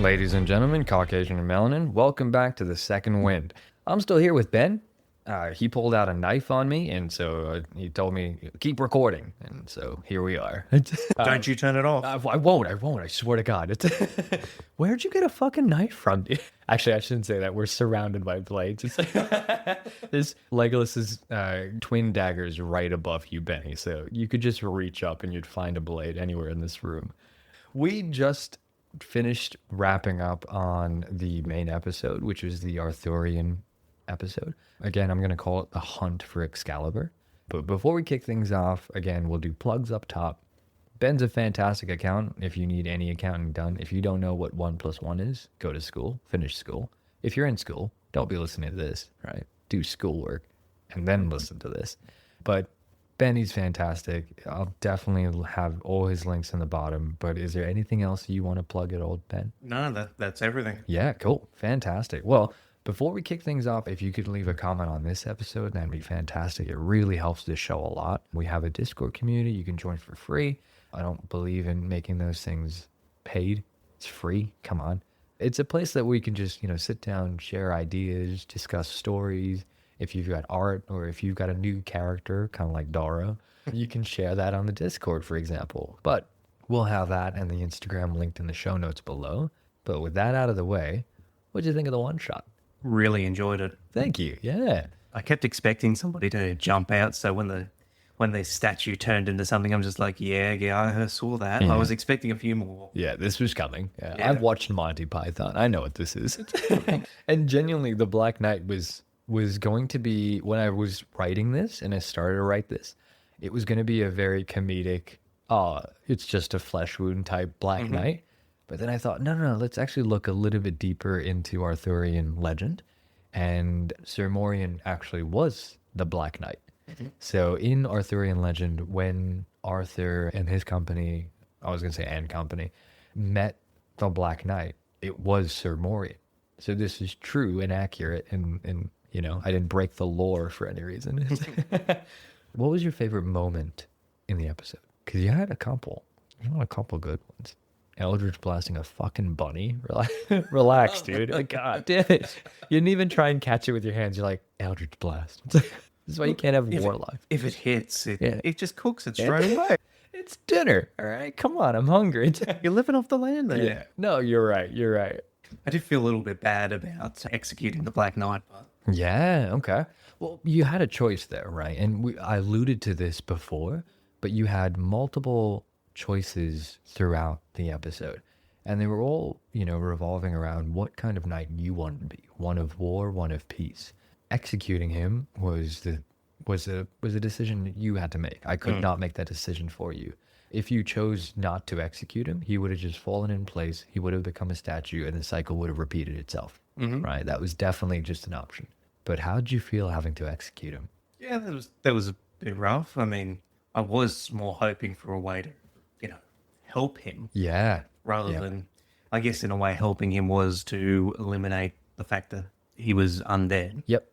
Ladies and gentlemen, Caucasian and Melanin, welcome back to the Second Wind. I'm still here with Ben. He pulled out a knife on me, and so he told me, keep recording. And so here we are. Don't you turn it off. I won't, I swear to God. Where'd you get a fucking knife from? Actually, I shouldn't say that. We're surrounded by blades. It's this Legolas's twin daggers right above you, Benny. So you could just reach up and you'd find a blade anywhere in this room. We just finished wrapping up on the main episode, which was the Arthurian episode. Again, I'm going to call it the Hunt for Excalibur. But before we kick things off, again, we'll do plugs up top. Ben's a fantastic accountant if you need any accounting done. If you don't know what 1 + 1 is, go to school, finish school. If you're in school, don't be listening to this, right? Do schoolwork and then listen to this. But Benny's fantastic. I'll definitely have all his links in the bottom. But is there anything else you want to plug at old Ben? No, that's everything. Yeah, cool. Fantastic. Well, before we kick things off, if you could leave a comment on this episode, that'd be fantastic. It really helps this show a lot. We have a Discord community you can join for free. I don't believe in making those things paid. It's free. Come on. It's a place that we can just, sit down, share ideas, discuss stories. If you've got art or if you've got a new character, kind of like Dara, you can share that on the Discord, for example. But we'll have that and the Instagram linked in the show notes below. But with that out of the way, what'd you think of the one shot? Really enjoyed it. Thank you. Yeah. I kept expecting somebody to jump out, so when the statue turned into something, I'm just like, yeah, I saw that. Yeah. I was expecting a few more. Yeah, this was coming. Yeah. Yeah. I've watched Monty Python. I know what this is. And genuinely, the Black Knight was going to be, when I was writing this and I started to write this, it was going to be a very comedic, it's just a flesh wound type Black Knight. But then I thought, no, let's actually look a little bit deeper into Arthurian legend. And Sir Morian actually was the Black Knight. So in Arthurian legend, when Arthur and his company, I was going to say and company, met the Black Knight, it was Sir Morian. So this is true and accurate, and I didn't break the lore for any reason. What was your favorite moment in the episode? Because you had a couple. You had a couple good ones. Eldritch blasting a fucking bunny. Relax, dude. Like, God damn it. You didn't even try and catch it with your hands. You're like, Eldritch blast. This is why you can't have warlock. If it hits, it Yeah. it just cooks it straight away. It's dinner. All right. Come on. I'm hungry. You're living off the land there. Yeah. No, you're right. You're right. I did feel a little bit bad about executing the Black Knight, but Yeah. Okay. Well, you had a choice there, right? And I alluded to this before, but you had multiple choices throughout the episode. And they were all, revolving around what kind of knight you wanted to be. One of war, one of peace. Executing him was a decision that you had to make. I could not make that decision for you. If you chose not to execute him, he would have just fallen in place. He would have become a statue and the cycle would have repeated itself. Right? That was definitely just an option. But how did you feel having to execute him? yeah, that was a bit rough. I mean, I was more hoping for a way to, help him Yeah. rather than, I guess in a way, helping him was to eliminate the fact that he was undead. Yep.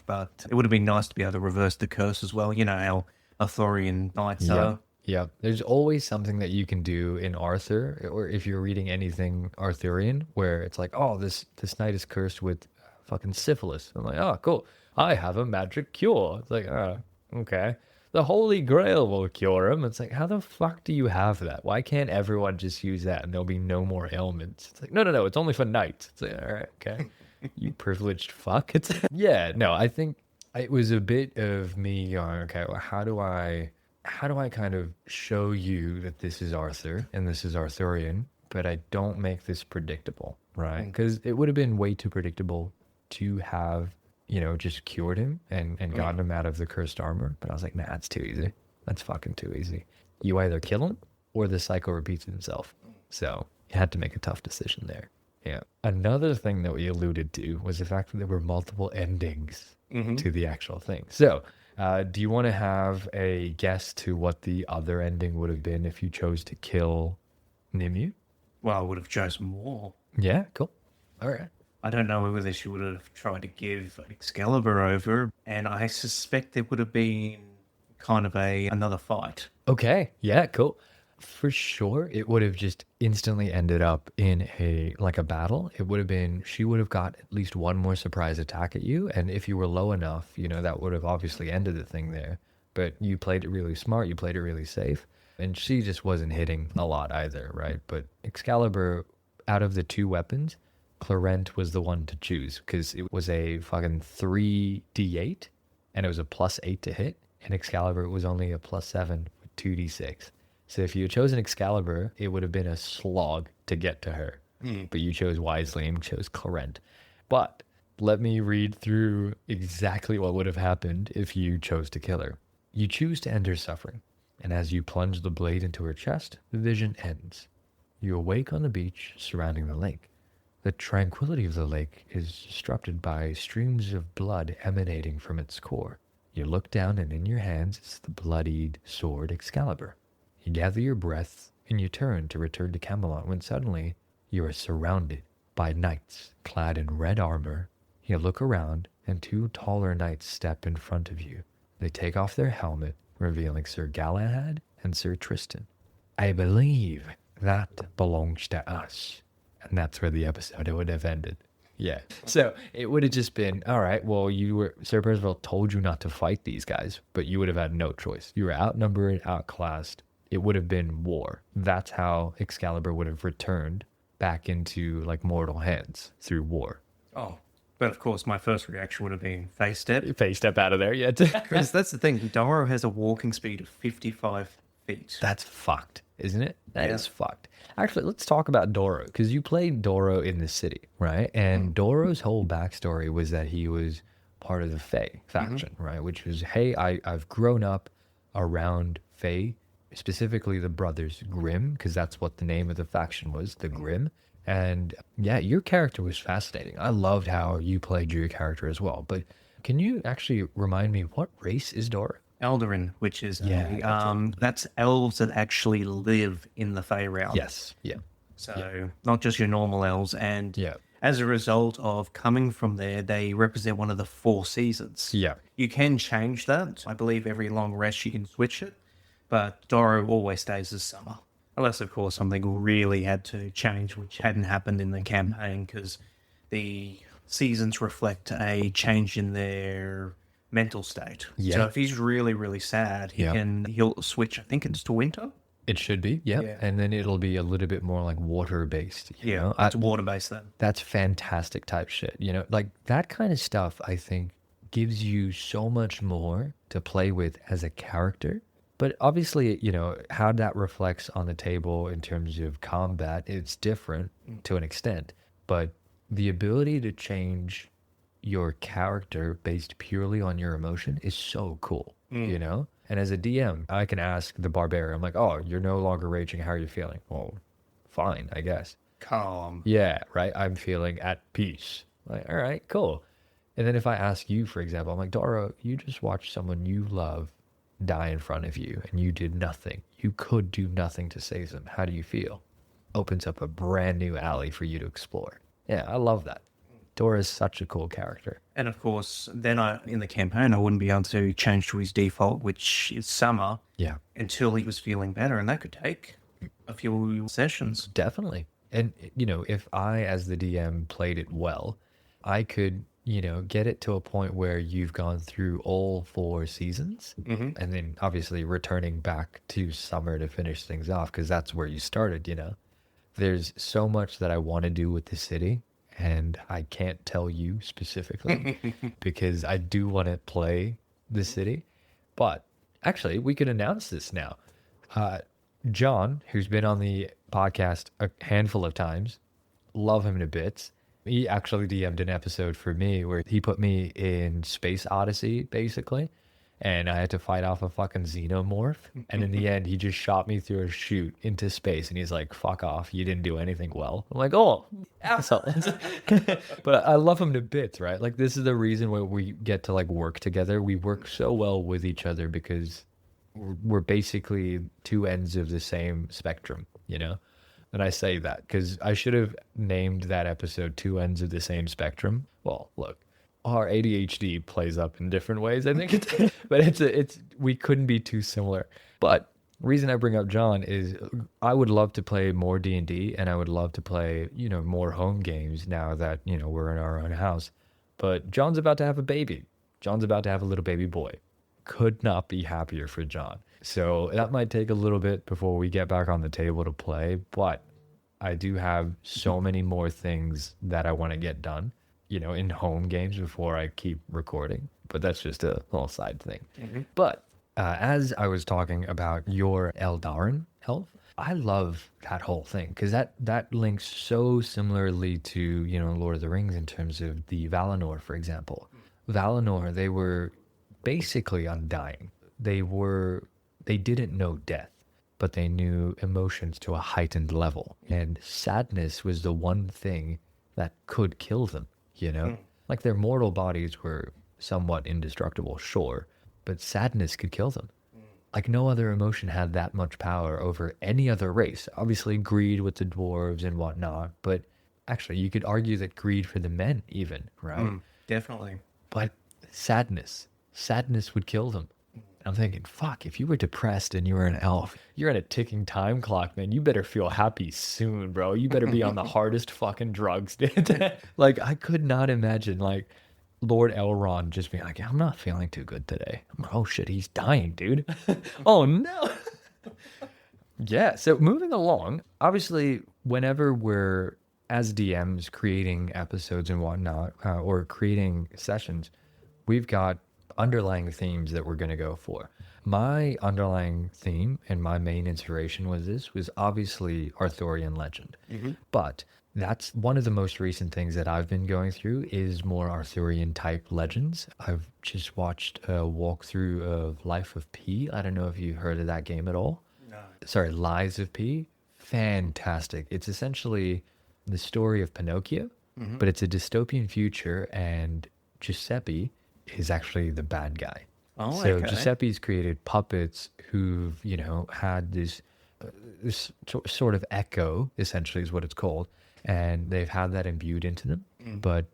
But it would have been nice to be able to reverse the curse as well. Our Arthurian knights are. Yeah. There's always something that you can do in Arthur, or if you're reading anything Arthurian, where it's like, oh, this knight is cursed with fucking syphilis. I'm like, oh, cool. I have a magic cure. It's like, oh, okay. The Holy Grail will cure him. It's like, how the fuck do you have that? Why can't everyone just use that and there'll be no more ailments? It's like, no, it's only for knights. It's like, all right, okay. You privileged fuck. It's yeah, no, I think it was a bit of me going, okay, well, how do I kind of show you that this is Arthur and this is Arthurian, but I don't make this predictable, right? Because it would have been way too predictable to have, just cured him and gotten him out of the cursed armor. But I was like, nah, it's too easy. That's fucking too easy. You either kill him or the cycle repeats itself. So you had to make a tough decision there. Yeah. Another thing that we alluded to was the fact that there were multiple endings to the actual thing. So do you want to have a guess to what the other ending would have been if you chose to kill Nimue? Well, I would have chosen more. Yeah, cool. All right. I don't know whether she would have tried to give Excalibur over, and I suspect there would have been kind of another fight. Okay. Yeah, cool. For sure, it would have just instantly ended up in a battle. It would have been she would have got at least one more surprise attack at you, and if you were low enough, that would have obviously ended the thing there. But you played it really smart, you played it really safe, and she just wasn't hitting a lot either, right? But Excalibur, out of the two weapons, Clarent was the one to choose because it was a fucking 3d8 and it was a +8 to hit, and Excalibur was only a +7 with 2d6. So if you had chosen Excalibur, it would have been a slog to get to her. But you chose wisely and chose Clarent. But let me read through exactly what would have happened if you chose to kill her. You choose to end her suffering, and as you plunge the blade into her chest, the vision ends. You awake on the beach surrounding the lake. The tranquility of the lake is disrupted by streams of blood emanating from its core. You look down, and in your hands is the bloodied sword Excalibur. You gather your breath, and you turn to return to Camelot when suddenly you are surrounded by knights clad in red armor. You look around, and two taller knights step in front of you. They take off their helmet, revealing Sir Galahad and Sir Tristan. I believe that belongs to us. And that's where the episode would have ended. Yeah. So it would have just been, all right, well, Sir Percival told you not to fight these guys, but you would have had no choice. You were outnumbered, outclassed. It would have been war. That's how Excalibur would have returned back into mortal hands through war. Oh, but of course, my first reaction would have been face step. Face step out of there, yeah. Because that's the thing. Doro has a walking speed of 55 feet. That's fucked, isn't it? That is fucked. Actually, let's talk about Doro, because you played Doro in the city, right? And Doro's whole backstory was that he was part of the Fae faction, right? Which was, hey, I've grown up around Fae, specifically the Brothers Grimm, because that's what the name of the faction was, the Grimm. And yeah, your character was fascinating. I loved how you played your character as well. But can you actually remind me, what race is Doro? Eldarin, which is that's elves that actually live in the Fae realm. Yes. Yeah. So not just your normal elves. And as a result of coming from there, they represent one of the 4 seasons. Yeah. You can change that. I believe every long rest you can switch it. But Doro always stays as summer. Unless, of course, something really had to change, which hadn't happened in the campaign, because the seasons reflect a change in their mental state. Yeah. So if he's really, really sad, he'll switch, I think it's to winter. It should be, yep. Yeah. And then it'll be a little bit more water-based. It's water-based then. That's fantastic type shit. That kind of stuff, I think, gives you so much more to play with as a character. But obviously, how that reflects on the table in terms of combat, it's different to an extent. But the ability to change your character based purely on your emotion is so cool, And as a DM, I can ask the barbarian, I'm like, oh, you're no longer raging. How are you feeling? Well, fine, I guess. Calm. Yeah, right. I'm feeling at peace. All right, cool. And then if I ask you, for example, I'm like, Doro, you just watched someone you love die in front of you and you did nothing. You could do nothing to save them. How do you feel? Opens up a brand new alley for you to explore. Yeah, I love that. Dora is such a cool character. And of course, then in the campaign, I wouldn't be able to change to his default, which is summer. Yeah. Until he was feeling better, and that could take a few sessions. Definitely. And, if I, as the DM, played it well, I could, get it to a point where you've gone through all 4 seasons and then obviously returning back to summer to finish things off, because that's where you started, There's so much that I want to do with the city, and I can't tell you specifically because I do want to play the city. But actually, we could announce this now. John, who's been on the podcast a handful of times, love him to bits. He actually DM'd an episode for me where he put me in Space Odyssey, basically. And I had to fight off a fucking xenomorph. And in the end, he just shot me through a chute into space. And he's like, fuck off. You didn't do anything well. I'm like, oh, asshole. But I love him to bits, right? This is the reason why we get to work together. We work so well with each other because we're basically 2 ends of the same spectrum, And I say that because I should have named that episode 2 ends of the same spectrum. Well, look. Our ADHD plays up in different ways, I think. But we couldn't be too similar. But Reason I bring up John is I would love to play more D&D and I would love to play, more home games now that, we're in our own house. But John's about to have a baby. John's about to have a little baby boy. Could not be happier for John. So that might take a little bit before we get back on the table to play, but I do have so many more things that I want to get done, in home games before I keep recording. But that's just a little side thing. But as I was talking about your Eldarin elf, I love that whole thing because that links so similarly to, Lord of the Rings in terms of the Valinor, for example. Valinor, they were basically undying. They didn't know death, but they knew emotions to a heightened level. And sadness was the one thing that could kill them, Like their mortal bodies were somewhat indestructible, sure, but sadness could kill them. Like no other emotion had that much power over any other race. Obviously, greed with the dwarves and whatnot, but actually, you could argue that greed for the men, even, right? Definitely. But sadness would kill them. I'm thinking, fuck, if you were depressed and you were an elf, you're at a ticking time clock, man. You better feel happy soon, bro. You better be on the hardest fucking drugs, dude. Like, I could not imagine, like, Lord Elrond just being like, I'm not feeling too good today. I'm like, oh shit, he's dying, dude. Oh no. Yeah, so moving along, obviously, whenever we're, as DMs, creating episodes and whatnot, or creating sessions, we've got underlying themes that we're going to go for. My underlying theme and my main inspiration was obviously Arthurian legend. But that's one of the most recent things that I've been going through is more Arthurian type legends. I've just watched a walkthrough of Life of P. I don't know if you heard of that game at all. No. Sorry, Lies of P. Fantastic. It's essentially the story of Pinocchio, but it's a dystopian future and Giuseppe is actually the bad guy. Oh, So okay. Giuseppe's created puppets who've, had this sort of echo, essentially is what it's called, and they've had that imbued into them. But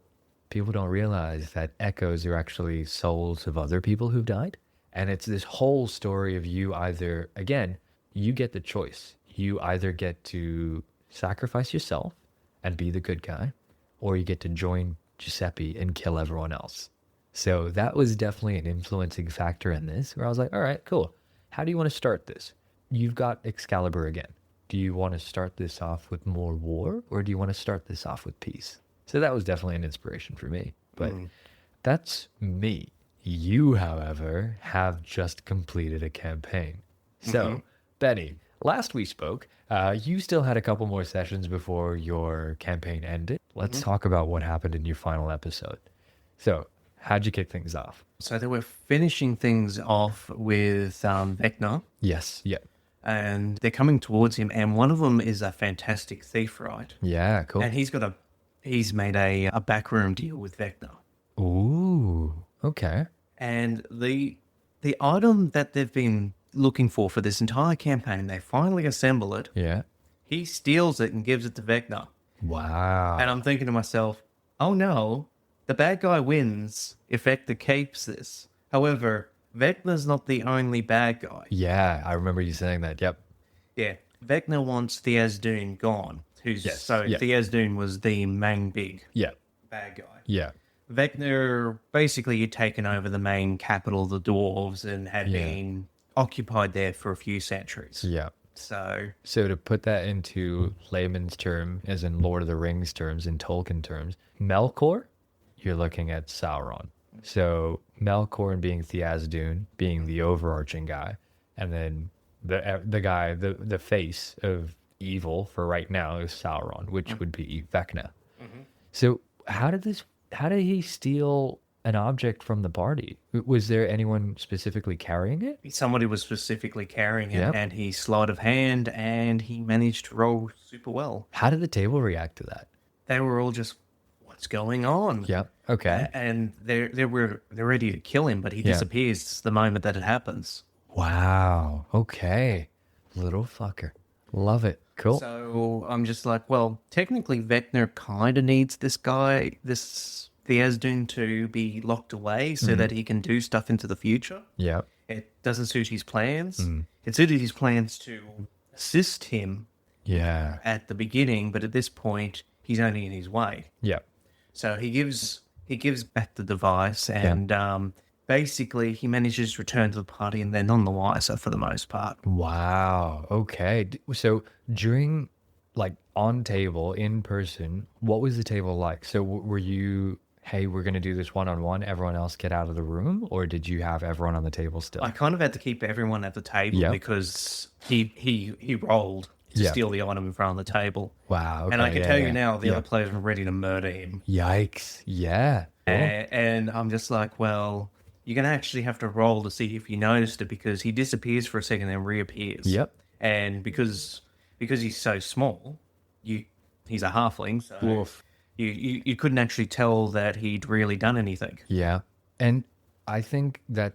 people don't realize that echoes are actually souls of other people who've died. And it's this whole story of you either, again, you get the choice. You either get to sacrifice yourself and be the good guy, or you get to join Giuseppe and kill everyone else. So that was definitely an influencing factor in this, where I was like, all right, cool. How do you want to start this? You've got Excalibur again. Do you want to start this off with more war, or do you want to start this off with peace? So that was definitely an inspiration for me. But that's me. You, however, have just completed a campaign. So, Benny, last we spoke, you still had a couple more sessions before your campaign ended. Let's talk about what happened in your final episode. So, how'd you kick things off? So they were finishing things off with Vecna, Yes, yeah. and they're coming towards him, and one of them is a fantastic thief, right? Yeah, cool. And he's made a backroom deal with Vecna. Ooh, okay. And the item that they've been looking for this entire campaign, they finally assemble it. Yeah. He steals it and gives it to Vecna. Wow. And I'm thinking to myself, oh no, the bad guy wins if Vecna keeps this. However, Vecna's not the only bad guy. Yeah, I remember you saying that. Yep. Yeah, Vecna wants Theasdune gone. Theasdune was the main big Yeah. bad guy. Yeah. Vecna basically had taken over the main capital of the dwarves and had been occupied there for a few centuries. Yeah. So to put that into layman's term, as in Lord of the Rings terms, in Tolkien terms, Melkor, you're looking at Sauron. So Melkor being Theasdune, being the overarching guy, and then the guy, the face of evil for right now is Sauron, which would be Vecna. So how did he steal an object from the party? Was there anyone specifically carrying it? somebody was specifically carrying it, and he sleight of hand, and he managed to roll super well. How did the table react to that? They were all just, what's going on? Yep. Okay. And they're ready to kill him, but he disappears the moment that it happens. Wow. Okay. Little fucker. Love it. Cool. So I'm just like, well, technically Vecna kind of needs this Theasdune to be locked away so that he can do stuff into the future. Yep. It doesn't suit his plans. considered his plans to assist him Yeah. at the beginning, but at this point, he's only in his way. Yeah. So he gives back the device, and basically he manages to return to the party, and they're none the wiser for the most part. Wow. Okay. So during, like, on table in person, what was the table like? So were you, hey, we're gonna do this one-on-one, everyone else get out of the room, or did you have everyone on the table still? I kind of had to keep everyone at the table because he rolled to Yeah. steal the item in front of the table. Wow. And I okay, can yeah, tell yeah. you now, the Yeah. other players were ready to murder him. Yikes. Yeah. Cool. And I'm just like, well, you're going to actually have to roll to see if you noticed it, because he disappears for a second and reappears. Yep. And because he's so small, he's a halfling, so Oof. you couldn't actually tell that he'd really done anything. Yeah. And I think that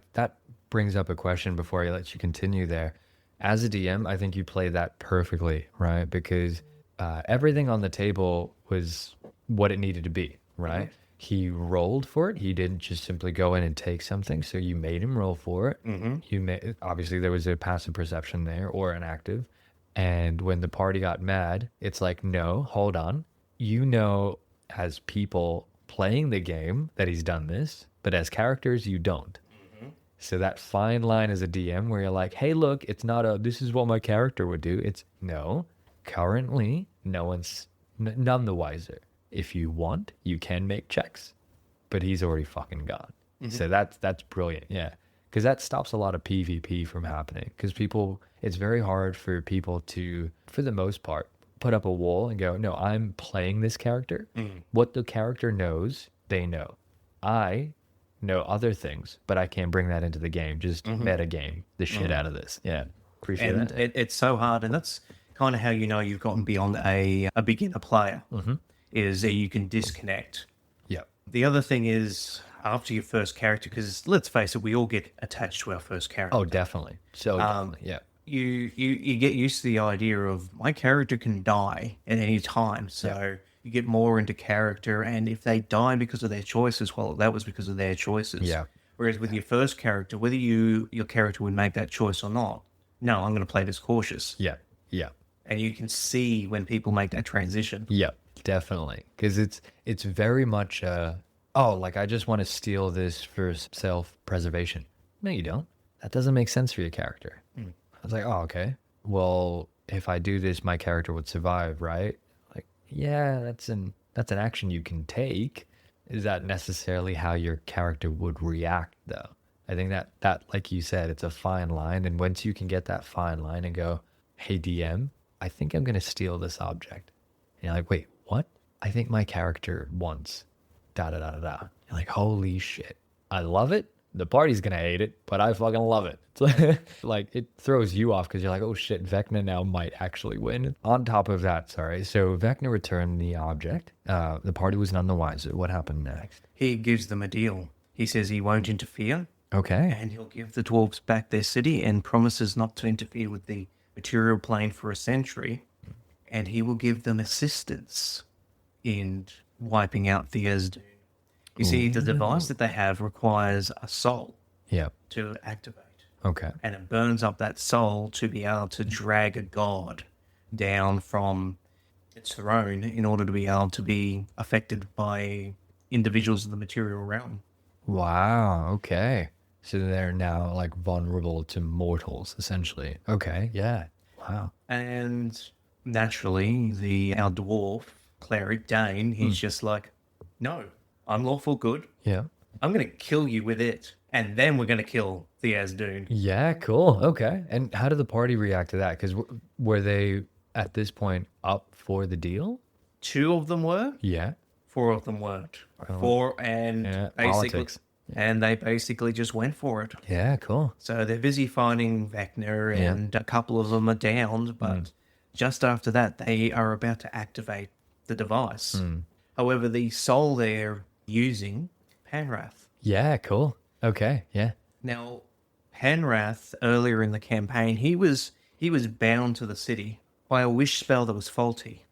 brings up a question before I let you continue there. As a DM, I think you played that perfectly, right? Because everything on the table was what it needed to be, right? Mm-hmm. He rolled for it. He didn't just simply go in and take something. So you made him roll for it. Mm-hmm. You made, obviously there was a passive perception there or an active. And when the party got mad, it's like, no, hold on. You know, as people playing the game that he's done this, but as characters, you don't. So that fine line as a DM where you're like, hey, look, it's not a, this is what my character would do. It's no, currently, no one's none the wiser. If you want, you can make checks, but he's already fucking gone. So that's brilliant. Yeah. Because that stops a lot of PvP from happening. Because people, it's very hard for people to, for the most part, put up a wall and go, no, I'm playing this character. What the character knows, they know. I know other things, but I can't bring that into the game. Just meta game the shit out of this. Yeah. Appreciate And that. it's so hard, and that's kind of how you know you've gotten beyond a beginner player, is that you can disconnect. Yeah. The other thing is, after your first character, because let's face it, we all get attached to our first character. Oh, definitely. So definitely. Yeah. You get used to the idea of my character can die at any time, so you get more into character, and if they die because of their choices, well, that was because of their choices. Yeah. Whereas with your first character, whether your character would make that choice or not, no, I'm going to play this cautious. Yeah. Yeah. And you can see when people make that transition. Yeah, definitely. Because it's very much oh, like I just want to steal this for self-preservation. No, you don't. That doesn't make sense for your character. I was like, oh, okay. Well, if I do this, my character would survive, right? Like, yeah, that's an action you can take. Is that necessarily how your character would react, though? I think that like you said, it's a fine line, and once you can get that fine line and go, hey DM, I think I'm gonna steal this object. And you're like, wait, what? I think my character wants da da da da da. You're like, holy shit. I love it. The party's gonna hate it, but I fucking love it. It's like it throws you off because you're like, oh shit, Vecna now might actually win. On top of that, sorry. So Vecna returned the object. The party was none the wiser. What happened next? He gives them a deal. He says he won't interfere, Okay. and he'll give the dwarves back their city, and promises not to interfere with the material plane for a century, and he will give them assistance in wiping out the Esdun. You see, the device that they have requires a soul Yeah. to activate, Okay. and it burns up that soul to be able to drag a god down from its throne in order to be able to be affected by individuals of the material realm. Wow. Okay. So they're now like vulnerable to mortals, essentially. Okay. Yeah. Wow. And naturally, our dwarf cleric Dane, he's just like, no, I'm lawful good. Yeah. I'm going to kill you with it, and then we're going to kill the Esdun. Yeah. Cool. Okay. And how did the party react to that? Because were they at this point up for the deal? 2 of them were, Yeah. 4 of them weren't. 4 and Yeah, basically, politics. and they basically just went for it. Yeah. Cool. So they're busy finding Vecna, and a couple of them are downed, but just after that, they are about to activate the device. However, the soul they're using, Panrath. Yeah. Cool. Okay. Yeah. Now, Panrath, earlier in the campaign, he was bound to the city by a wish spell that was faulty.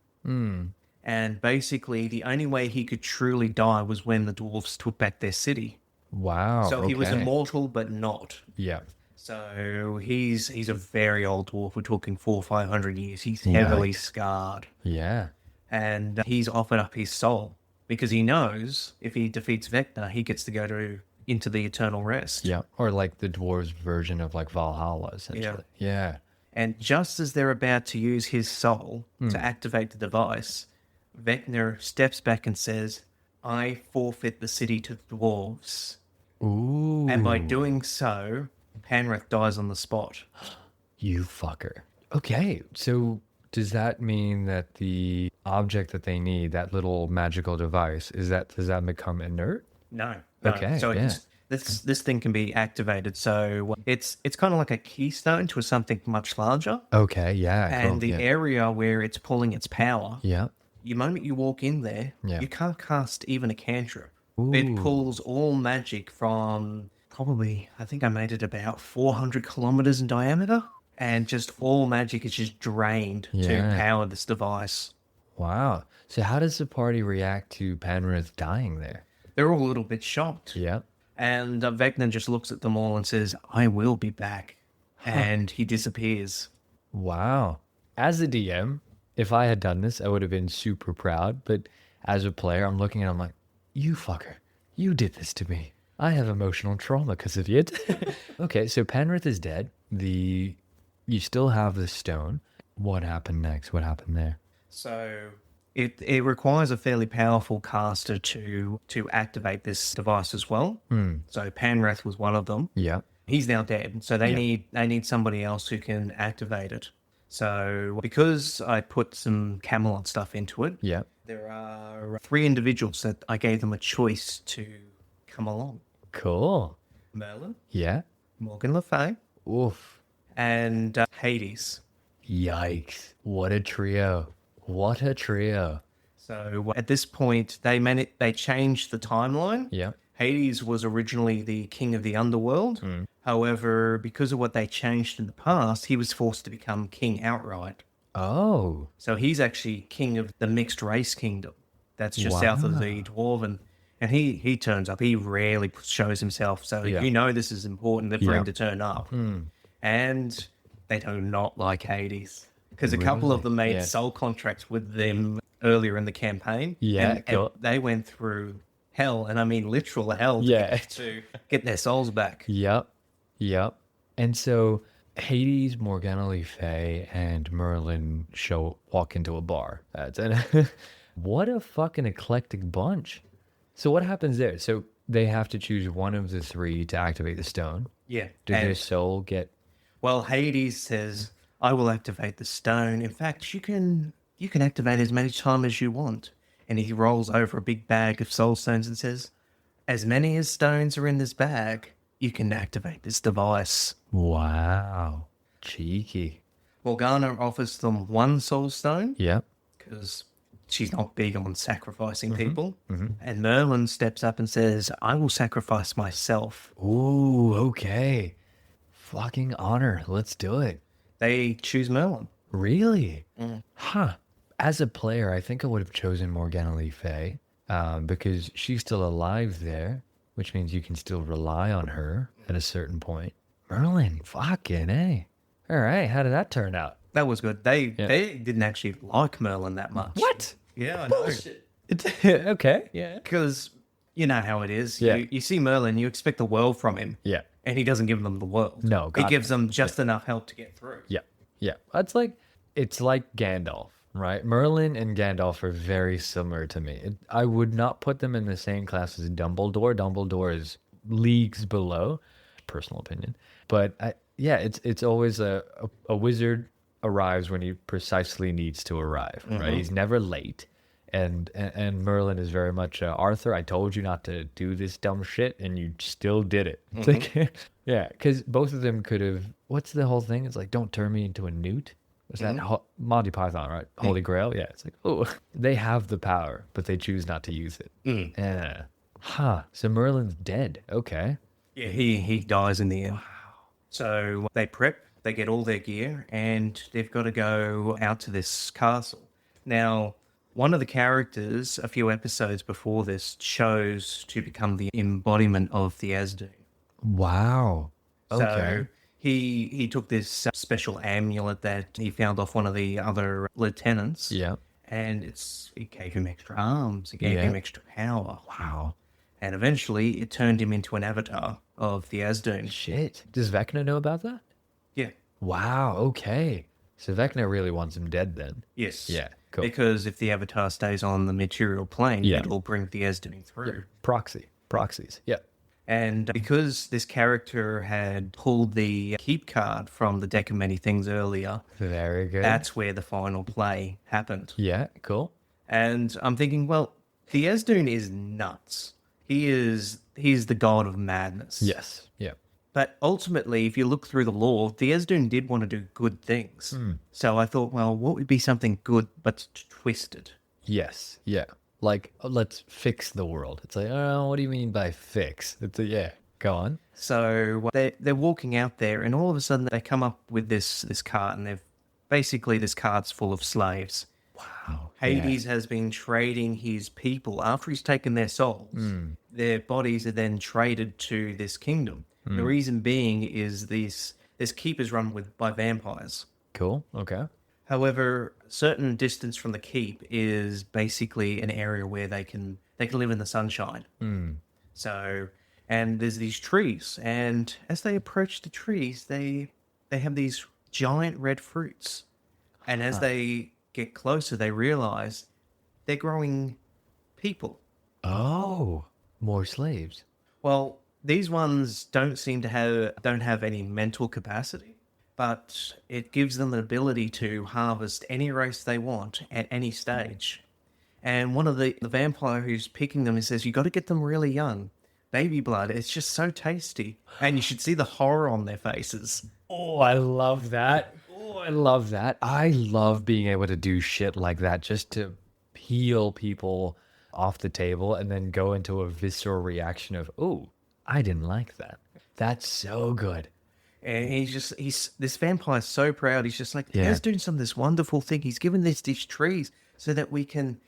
And basically, the only way he could truly die was when the dwarves took back their city. Wow. So he was okay. immortal, but not. Yeah. So he's a very old dwarf. We're talking 400 or 500 years. He's Yikes. heavily scarred, Yeah. and he's offered up his soul because he knows if he defeats Vecna, he gets to go into the eternal rest. Yeah. Or like the dwarves' version of like Valhalla, essentially. Yeah. And just as they're about to use his soul to activate the device, Vecna steps back and says, "I forfeit the city to the dwarves." Ooh. And by doing so, Panrith dies on the spot. You fucker. Okay, so does that mean that the object that they need, that little magical device, does that become inert? No. Okay, So yeah. this thing can be activated. So it's kind of like a keystone to something much larger. Okay, yeah. And cool, the yeah. area where it's pulling its power, Yeah. the moment you walk in there, Yeah. you can't cast even a cantrip. Ooh. It pulls all magic from probably, I think I made it about 400 kilometers in diameter. And just all magic is just drained to Yeah. power this device. Wow. So how does the party react to Penrith dying there? They're all a little bit shocked. Yeah. And Vecna just looks at them all and says, "I will be back." And he disappears. Wow. As a DM, if I had done this, I would have been super proud. But as a player, I'm looking and I'm like, you fucker, you did this to me. I have emotional trauma because of it. Okay, so Penrith is dead. You still have the stone. What happened next? What happened there? So it requires a fairly powerful caster to activate this device as well. So Panrath was one of them. Yeah. He's now dead, so they need somebody else who can activate it. So because I put some Camelot stuff into it, Yeah. there are 3 individuals that I gave them a choice to come along: Cool. Merlin, Yeah. Morgan Le Fay, Oof. and Hades. Yikes. What a trio. What a trio. So at this point, they changed the timeline. Yeah. Hades was originally the king of the underworld. However, because of what they changed in the past, he was forced to become king outright. Oh. So he's actually king of the mixed race kingdom. That's just south of the dwarven. And he turns up. He rarely shows himself. So you know this is important for him to turn up. And they do not like Hades. Because a couple of them made soul contracts with them earlier in the campaign. Yeah, cool. And they went through hell, and I mean literal hell, to get their souls back. Yep. And so Hades, Morgana Le Fay, and Merlin walk into a bar. What a fucking eclectic bunch. So what happens there? So they have to choose one of the 3 to activate the stone. Yeah. Do their soul get... Well, Hades says, "I will activate the stone. In fact, you can activate as many times as you want." And he rolls over a big bag of soul stones and says, "As many as stones are in this bag, you can activate this device." Wow. Cheeky. Morgana offers them 1 soul stone Yep. because she's not big on sacrificing people. And Merlin steps up and says, "I will sacrifice myself." Ooh, okay. Fucking honor. Let's do it. They choose Merlin. Really? Huh. As a player, I think I would have chosen Morgana Le Fay because she's still alive there, which means you can still rely on her at a certain point. Merlin, fucking A. All right, how did that turn out? That was good. They didn't actually like Merlin that much. What? Yeah, I know. Okay, yeah. Because you know how it is. Yeah. You see Merlin, you expect the world from him. Yeah. And he doesn't give them the world. No, he God, gives them just enough help to get through. Yeah. It's like Gandalf, right? Merlin and Gandalf are very similar to me. I would not put them in the same class as Dumbledore. Dumbledore is leagues below, personal opinion. But it's always a wizard arrives when he precisely needs to arrive, right? He's never late. And Merlin is very much Arthur, I told you not to do this dumb shit, and you still did it. It's like, yeah, because both of them could have. What's the whole thing? It's like, don't turn me into a newt. Was that Monty Python, right? Holy Grail. Yeah, it's like, oh, they have the power, but they choose not to use it. Yeah. Huh. So Merlin's dead. Okay. Yeah, he dies in the end. Wow. So they prep, they get all their gear, and they've got to go out to this castle. Now, one of the characters, a few episodes before this, chose to become the embodiment of the Asdene. Wow. Okay. So He took this special amulet that he found off one of the other lieutenants. Yeah. And it gave him extra arms. It gave Yeah. him extra power. Wow. And eventually, it turned him into an avatar of the Azdoon. Shit. Does Vecna know about that? Yeah. Wow. Okay. So Vecna really wants him dead then. Yes. Yeah. Cool. Because if the avatar stays on the material plane, Yeah. it'll bring the Azdoon through. Proxies. Yeah. And because this character had pulled the keep card from the deck of many things earlier, Very good. that's where the final play happened. Yeah. Cool. And I'm thinking, well, the Azdoon is nuts. He's the god of madness. Yes. Yeah. But ultimately, if you look through the lore, the Azdoon did want to do good things. So I thought, well, what would be something good but twisted? Yes. Yeah. Like, let's fix the world. It's like, oh, what do you mean by fix? It's a, yeah. Go on. So they're walking out there, and all of a sudden they come up with this cart, and they've basically this cart's full of slaves. Wow. Hades has been trading his people after he's taken their souls. Their bodies are then traded to this kingdom. The reason being is this keep is run by vampires. Cool. Okay. However, a certain distance from the keep is basically an area where they can live in the sunshine. So, and there's these trees, and as they approach the trees, they have these giant red fruits, and as they get closer, they realize they're growing people. Oh, more slaves. Well, these ones don't have any mental capacity, but it gives them the ability to harvest any race they want at any stage. And one of the vampire who's picking them, he says, you got to get them really young. Baby blood, it's just so tasty. And you should see the horror on their faces. Oh, I love that. Oh, I love that. I love being able to do shit like that just to peel people off the table and then go into a visceral reaction of, oh, I didn't like that. That's so good. And this vampire's so proud. He's just like, Yeah. he's doing this wonderful thing. He's given these trees so that we can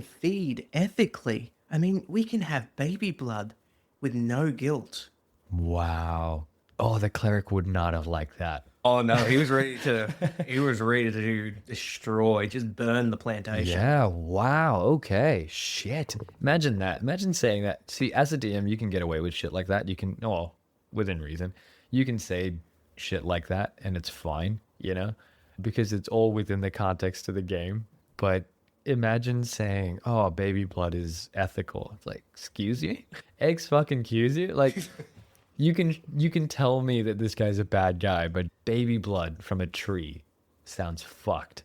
feed ethically. I mean, we can have baby blood with no guilt. Wow. Oh, the cleric would not have liked that. Oh no, he was ready to destroy, just burn the plantation. Yeah, wow, okay. Shit. Imagine that. Imagine saying that. See, as a DM, you can get away with shit like that. You can, well, within reason, you can say shit like that and it's fine, you know, because it's all within the context of the game. But imagine saying, oh, baby blood is ethical. It's like, excuse you? Eggs fucking accuse you? Like, you can tell me that this guy's a bad guy, but baby blood from a tree sounds fucked.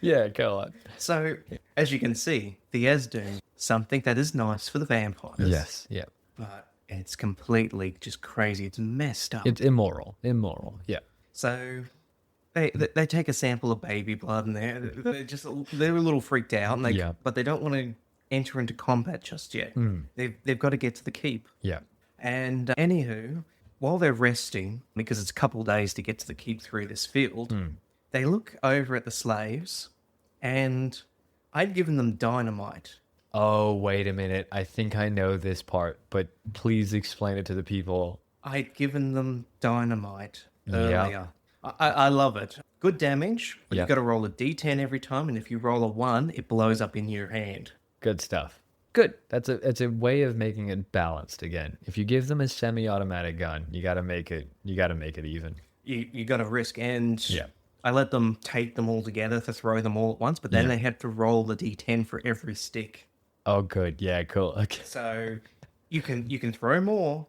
Yeah, go on. So, as you can see, the Azdoon, something that is nice for the vampires. Yes, yeah. But it's completely just crazy. It's messed up. It's immoral. Immoral, yeah. So they take a sample of baby blood and they're a little freaked out, and Yeah. but they don't want to enter into combat just yet. They've got to get to the keep. Yeah. And anywho, while they're resting, because it's a couple of days to get to the keep through this field, they look over at the slaves, and I'd given them dynamite. Oh, wait a minute. I think I know this part, but please explain it to the people. I'd given them dynamite Yeah. earlier. I love it. Good damage, but Yeah. you've got to roll a d10 every time, and if you roll a 1, it blows up in your hand. Good stuff. Good. It's a way of making it balanced again. If you give them a semi-automatic gun, you got to make it even. You got to risk, and Yeah. I let them take them all together to throw them all at once, but then Yeah. they had to roll the d10 for every stick. Oh, good. Yeah, cool. Okay. So you can throw more,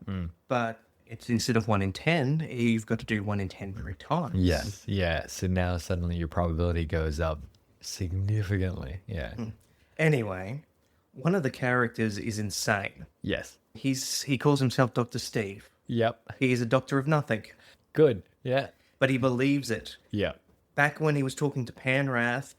but it's instead of 1 in 10, you've got to do 1 in 10 every time. Yes. Yeah. So now suddenly your probability goes up significantly. Yeah. Anyway, one of the characters is insane. Yes. He calls himself Dr. Steve. Yep. He is a doctor of nothing, Good. Yeah. but he believes it. Yeah. Back when he was talking to Panrath,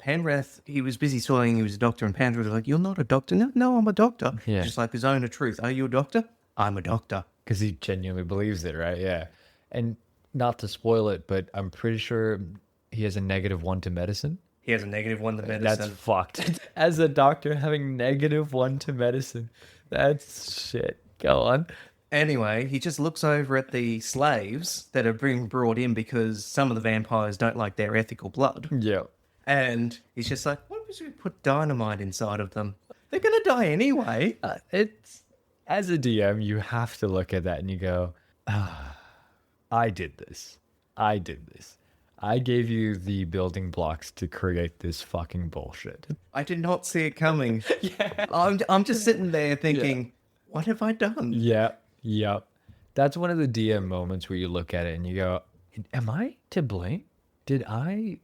he was busy saying he was a doctor, and Panrath was like, "You're not a doctor." No, I'm a doctor. Yeah. Just like his own truth. Are you a doctor? I'm a doctor. Because he genuinely believes it, right? Yeah. And not to spoil it, but I'm pretty sure he has a -1 to medicine. He has a -1 to medicine. That's fucked. As a doctor, having -1 to medicine. That's shit. Go on. Anyway, he just looks over at the slaves that are being brought in because some of the vampires don't like their ethical blood. Yeah. And he's just like, what if we put dynamite inside of them? They're going to die anyway. It's as a DM, you have to look at that and you go, I did this. I did this. I gave you the building blocks to create this fucking bullshit. I did not see it coming. Yeah. I'm just sitting there thinking, what have I done? Yep. That's one of the DM moments where you look at it and you go, am I to blame? Did I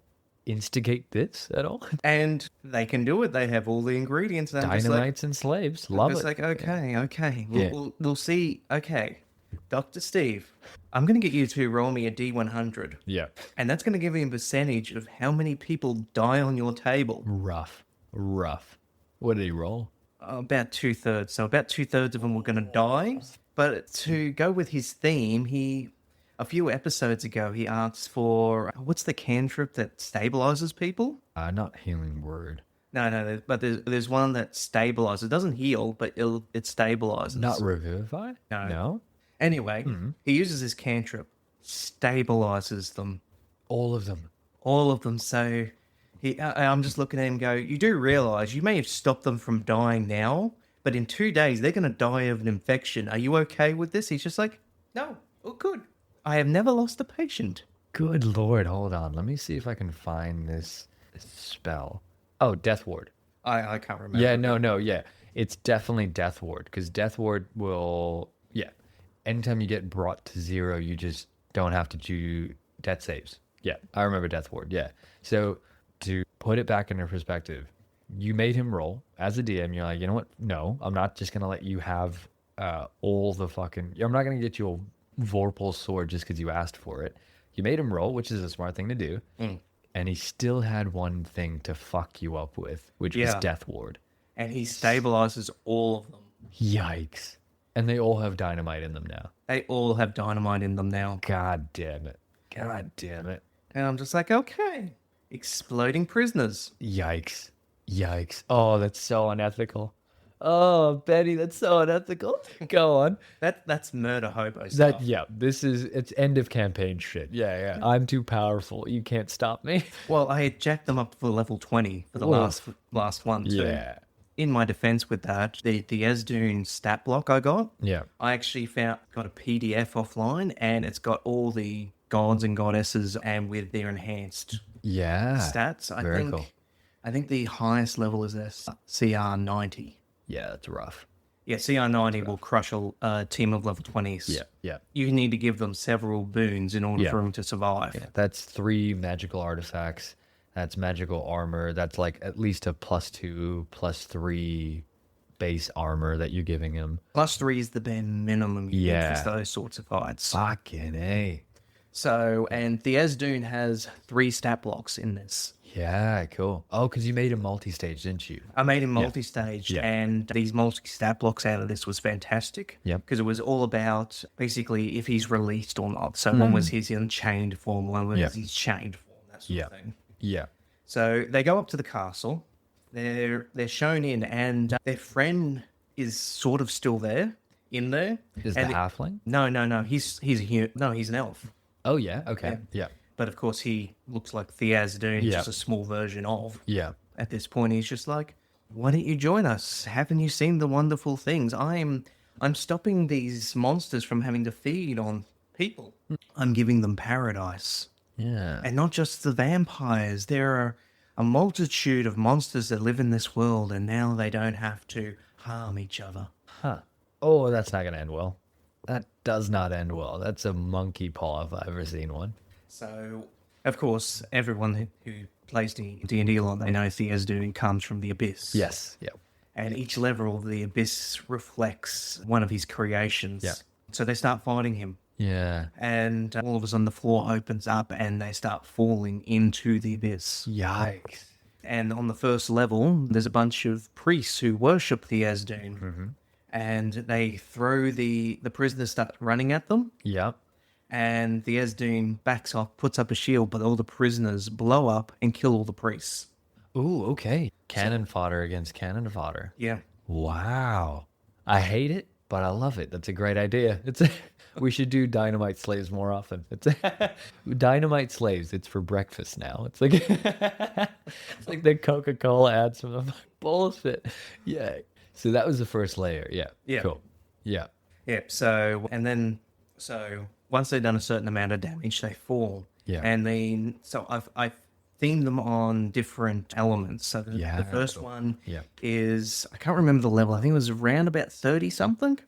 instigate this at all? And they can do it. They have all the ingredients. And Dynamites and slaves. Love it. Like, okay. Yeah. We'll see. Okay. Dr. Steve, I'm going to get you to roll me a D100. Yeah. And that's going to give you a percentage of how many people die on your table. Rough. What did he roll? About 2/3. So about 2/3 of them were going to die. But to go with his theme, a few episodes ago, he asked for, what's the cantrip that stabilizes people? Not healing word. No, but there's one that stabilizes. It doesn't heal, but it stabilizes. Not revivify? No? Anyway, he uses his cantrip, stabilizes them. All of them. So I'm just looking at him and go, you do realize you may have stopped them from dying now, but in 2 days, they're going to die of an infection. Are you okay with this? He's just like, no, oh, good. I have never lost a patient. Good Lord, hold on. Let me see if I can find this spell. Oh, Death Ward. I can't remember. Yeah, no, yeah. It's definitely Death Ward, because Death Ward will, anytime you get brought to 0, you just don't have to do death saves. Yeah, I remember Death Ward, yeah. So to put it back into perspective, you made him roll. As a DM, you're like, you know what? No, I'm not just going to let you have all the fucking... I'm not going to get you a Vorpal sword just because you asked for it. You made him roll, which is a smart thing to do. And he still had one thing to fuck you up with, which is Death Ward. And he stabilizes all of them. Yikes. And they all have dynamite in them now. They all have dynamite in them now. God damn it. And I'm just like, okay. Exploding prisoners. Yikes. Oh, that's so unethical. Oh, Betty, that's so unethical. Go on. That's murder hobo stuff. It's end of campaign shit. Yeah. I'm too powerful. You can't stop me. Well, I had jacked them up for level 20 for the last one too. Yeah. In my defense with that, the Esdune stat block I got, I actually got a PDF offline, and it's got all the gods and goddesses and with their enhanced stats. Very cool. I think the highest level is CR 90. Yeah, that's rough. Yeah, CR 90 will crush a team of level 20s. Yeah. You need to give them several boons in order for them to survive. Yeah, that's 3 magical artifacts. That's magical armor. That's like at least a +2, +3 base armor that you're giving him. +3 is the bare minimum you need for those sorts of fights. Fucking A. So, and the Esdune has 3 stat blocks in this. Yeah, cool. Oh, because you made him multi-stage, didn't you? I made him multi-stage, and these multi-stat blocks out of this was fantastic. Because it was all about basically if he's released or not. So one was his unchained form, one was his chained form, that sort of thing. Yeah. So they go up to the castle. They're shown in, and their friend is sort of still there, in there. Is the halfling? No. He's an elf. Oh yeah. Okay. Yeah. But of course, he looks like the Esdune, just a small version of. Yeah. At this point, he's just like, "Why don't you join us? Haven't you seen the wonderful things? I'm stopping these monsters from having to feed on people. I'm giving them paradise." Yeah. And not just the vampires. There are a multitude of monsters that live in this world, and now they don't have to harm each other. Huh. Oh, that's not going to end well. That does not end well. That's a monkey paw if I've ever seen one. So, of course, everyone who plays D&D a lot, they know the Esdune comes from the Abyss. Yes. Yeah. And each level of the Abyss reflects one of his creations. Yeah. So they start fighting him. Yeah. And all of a sudden the floor opens up and they start falling into the Abyss. Yikes. And on the first level, there's a bunch of priests who worship the Esdune. And they throw the prisoners start running at them. Yep. And the Esdune backs off, puts up a shield, but all the prisoners blow up and kill all the priests. Ooh, okay. Cannon fodder against cannon fodder. Yeah. Wow. I hate it, but I love it. That's a great idea. We should do dynamite slaves more often. It's dynamite slaves. It's for breakfast now. It's like it's like the Coca-Cola ads from the bullshit. Yeah. So that was the first layer. Yeah. Yeah. Cool. Yeah. Yep. So once they've done a certain amount of damage, they fall. Yeah. And then I've themed them on different elements. So the first one is, I can't remember the level. I think it was around about 30 something.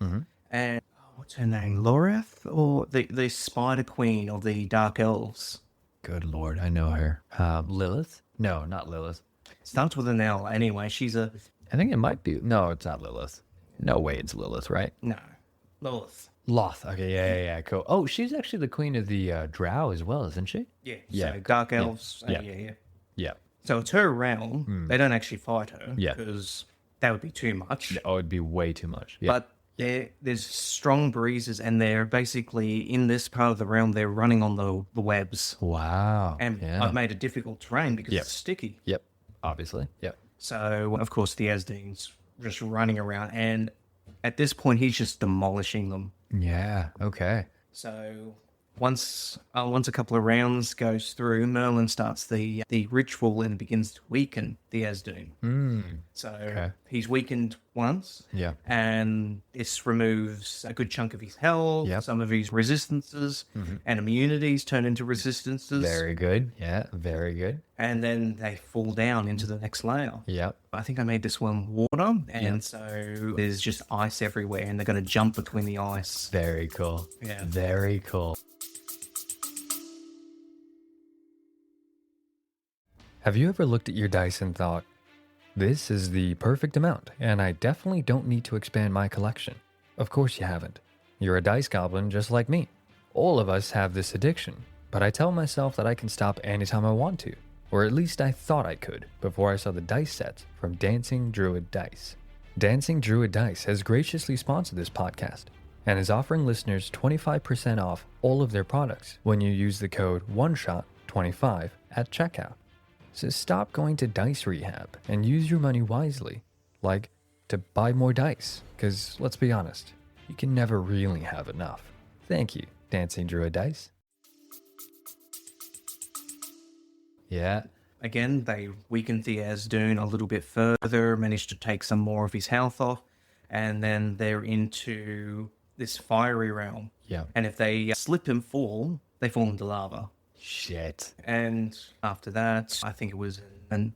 And what's her name? Lorath, or the Spider Queen of the Dark Elves. Good Lord, I know her. Lilith? No, not Lilith. Starts with an L. Anyway, she's a I think it might be. No, it's not Lilith. No way, it's Lilith, right? no Lilith. Loth. Okay, yeah, cool. Oh, she's actually the queen of the Drow as well, isn't she? Yeah. Yeah. So Dark Elves. Yeah. Yeah. So it's her realm. They don't actually fight her. Yeah. Because that would be too much. Oh, it'd be way too much. Yeah. But there's strong breezes, and they're basically in this part of the realm. They're running on the webs, Wow. and yeah. I've made it difficult terrain because it's sticky. Yep. Obviously. Yep. So of course the Asdean's just running around, and at this point he's just demolishing them. Yeah. Okay. So once a couple of rounds goes through, Merlin starts the ritual and begins to weaken the Asdean. So he's weakened once, Yeah. and this removes a good chunk of his health, some of his resistances, and immunities turn into resistances. Very good. Yeah. Very good. And then they fall down into the next layer. Yep. I think I made this one water, and so there's just ice everywhere, and they're going to jump between the ice. Very cool. Yeah. Very cool. Have you ever looked at your dice and thought, this is the perfect amount, and I definitely don't need to expand my collection? Of course you haven't. You're a dice goblin just like me. All of us have this addiction, but I tell myself that I can stop anytime I want to, or at least I thought I could before I saw the dice sets from Dancing Druid Dice. Dancing Druid Dice has graciously sponsored this podcast and is offering listeners 25% off all of their products when you use the code ONESHOT25 at checkout. So stop going to dice rehab and use your money wisely, like to buy more dice, because let's be honest, you can never really have enough. Thank you, Dancing Druid Dice. Yeah. Again, they weakened the Asdun a little bit further, managed to take some more of his health off, and then they're into this fiery realm. Yeah. And if they slip and fall, they fall into lava. Shit. And after that, I think it was an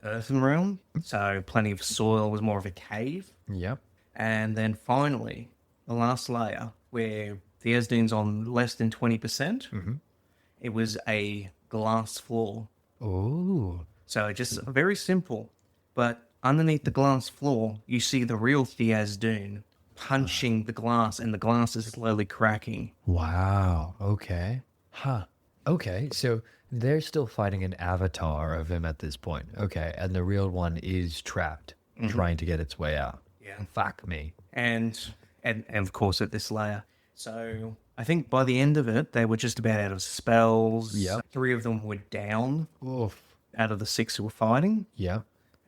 earthen realm, so plenty of soil, was more of a cave. Yep. And then finally, the last layer, where the Asdun's on less than 20%, it was a glass floor. Ooh. So just very simple, but underneath the glass floor, you see the real Asdun punching the glass, and the glass is slowly cracking. Wow. Okay. Huh. Okay, so they're still fighting an avatar of him at this point. Okay, and the real one is trapped, trying to get its way out. Yeah. Fuck me. And of course at this layer. So I think by the end of it, they were just about out of spells. Yep. 3 of them were down Oof. out of the 6 who were fighting. Yeah.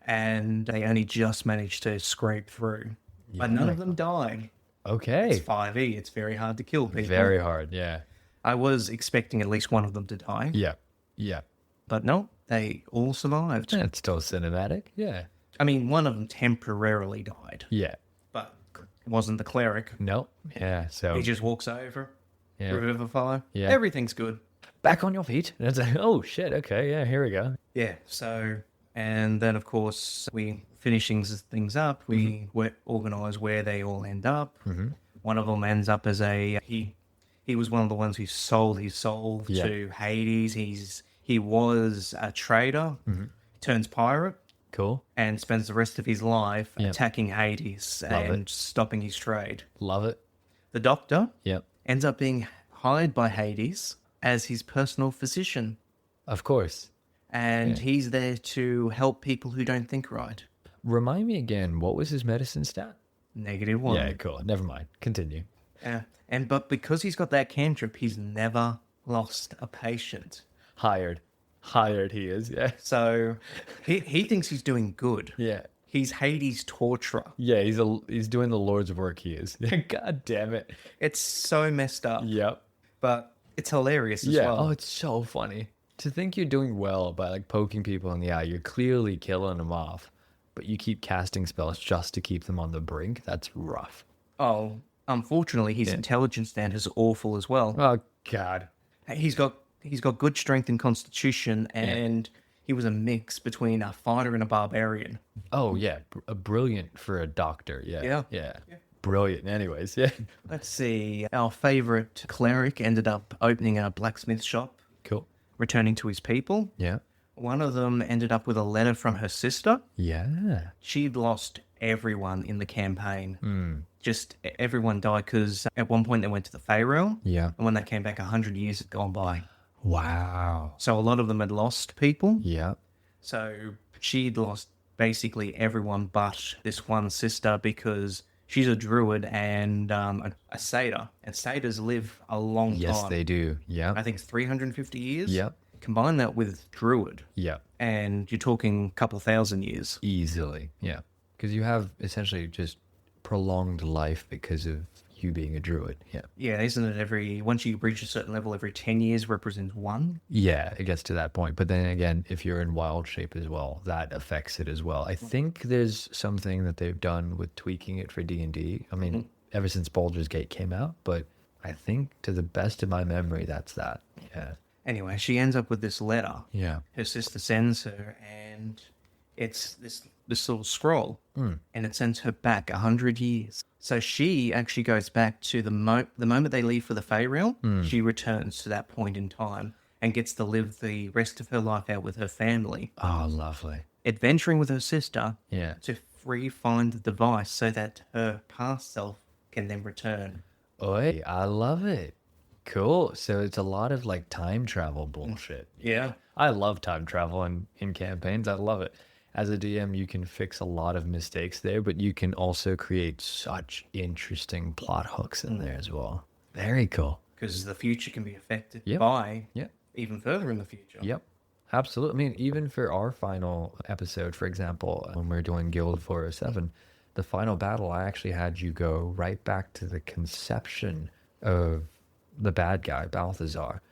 And they only just managed to scrape through. But none of them died. Okay. It's 5e. It's very hard to kill people. Very hard, yeah. I was expecting at least one of them to die. Yeah. Yeah. But no, they all survived. It's still cinematic. Yeah. I mean, one of them temporarily died. Yeah. But it wasn't the cleric. Nope. Yeah, so... He just walks over, Yeah. revivify. Yeah. Everything's good. Back on your feet. And it's like, oh, shit, okay, yeah, here we go. Yeah, so... And then, of course, we finishing things up. We organise where they all end up. One of them ends up as a... He was one of the ones who sold his soul to Hades. He was a trader, turns pirate, Cool. and spends the rest of his life attacking Hades and stopping his trade. Love it. The Doctor Yep. ends up being hired by Hades as his personal physician, Of course. and he's there to help people who don't think right. Remind me again, what was his medicine stat? -1. Yeah, cool. Never mind. Continue. But because he's got that cantrip, he's never lost a patient. Hired he is, yeah. So he thinks he's doing good. Yeah. He's Hades' torturer. Yeah, he's doing the Lord's work. He is. God damn it. It's so messed up, Yep. but it's hilarious as Yeah. well. Oh, it's so funny to think you're doing well by like poking people in the eye. You're clearly killing them off, but you keep casting spells just to keep them on the brink. That's rough. Oh, unfortunately, his intelligence stand is awful as well. Oh God. He's got good strength and constitution, and he was a mix between a fighter and a barbarian. Oh yeah, a brilliant for a doctor. Yeah. Yeah. Yeah. Brilliant. Anyways, yeah. Let's see. Our favorite cleric ended up opening a blacksmith shop, Cool. returning to his people. Yeah. One of them ended up with a letter from her sister. Yeah. She'd lost everyone in the campaign. Hmm. Just everyone died because at one point they went to the Pharaoh, Yeah. and when they came back, 100 years had gone by. Wow. So a lot of them had lost people. Yeah. So she'd lost basically everyone but this one sister because she's a druid and a satyr. And satyrs live a long Yes, time. they do. Yeah. I think it's 350 years. Yep. Combine that with druid, Yeah. and you're talking a couple thousand years. Easily. Yeah. Because you have essentially just prolonged life because of you being a druid. Yeah. Yeah, isn't it once you reach a certain level, every 10 years represents one? Yeah, it gets to that point. But then again, if you're in wild shape as well, that affects it as well. I think there's something that they've done with tweaking it for D&D. I mean, ever since Baldur's Gate came out, but I think to the best of my memory, that's that. Yeah. Anyway, she ends up with this letter. Yeah. Her sister sends her, and it's this little scroll, and it sends her back 100 years. So she actually goes back to the moment they leave for the Fey realm. She returns to that point in time and gets to live the rest of her life out with her family, Oh, lovely. adventuring with her sister Yeah. to find the device so that her past self can then return. Oi, I love it. Cool. So it's a lot of like time travel bullshit. Yeah. I love time travel in campaigns. I love it. As a DM, you can fix a lot of mistakes there, but you can also create such interesting plot hooks in there as well. Very cool. Because the future can be affected Yep. by Yep. even further in the future. Yep. Absolutely. I mean, even for our final episode, for example, when we are doing Guild 407, the final battle, I actually had you go right back to the conception of the bad guy, Balthazar.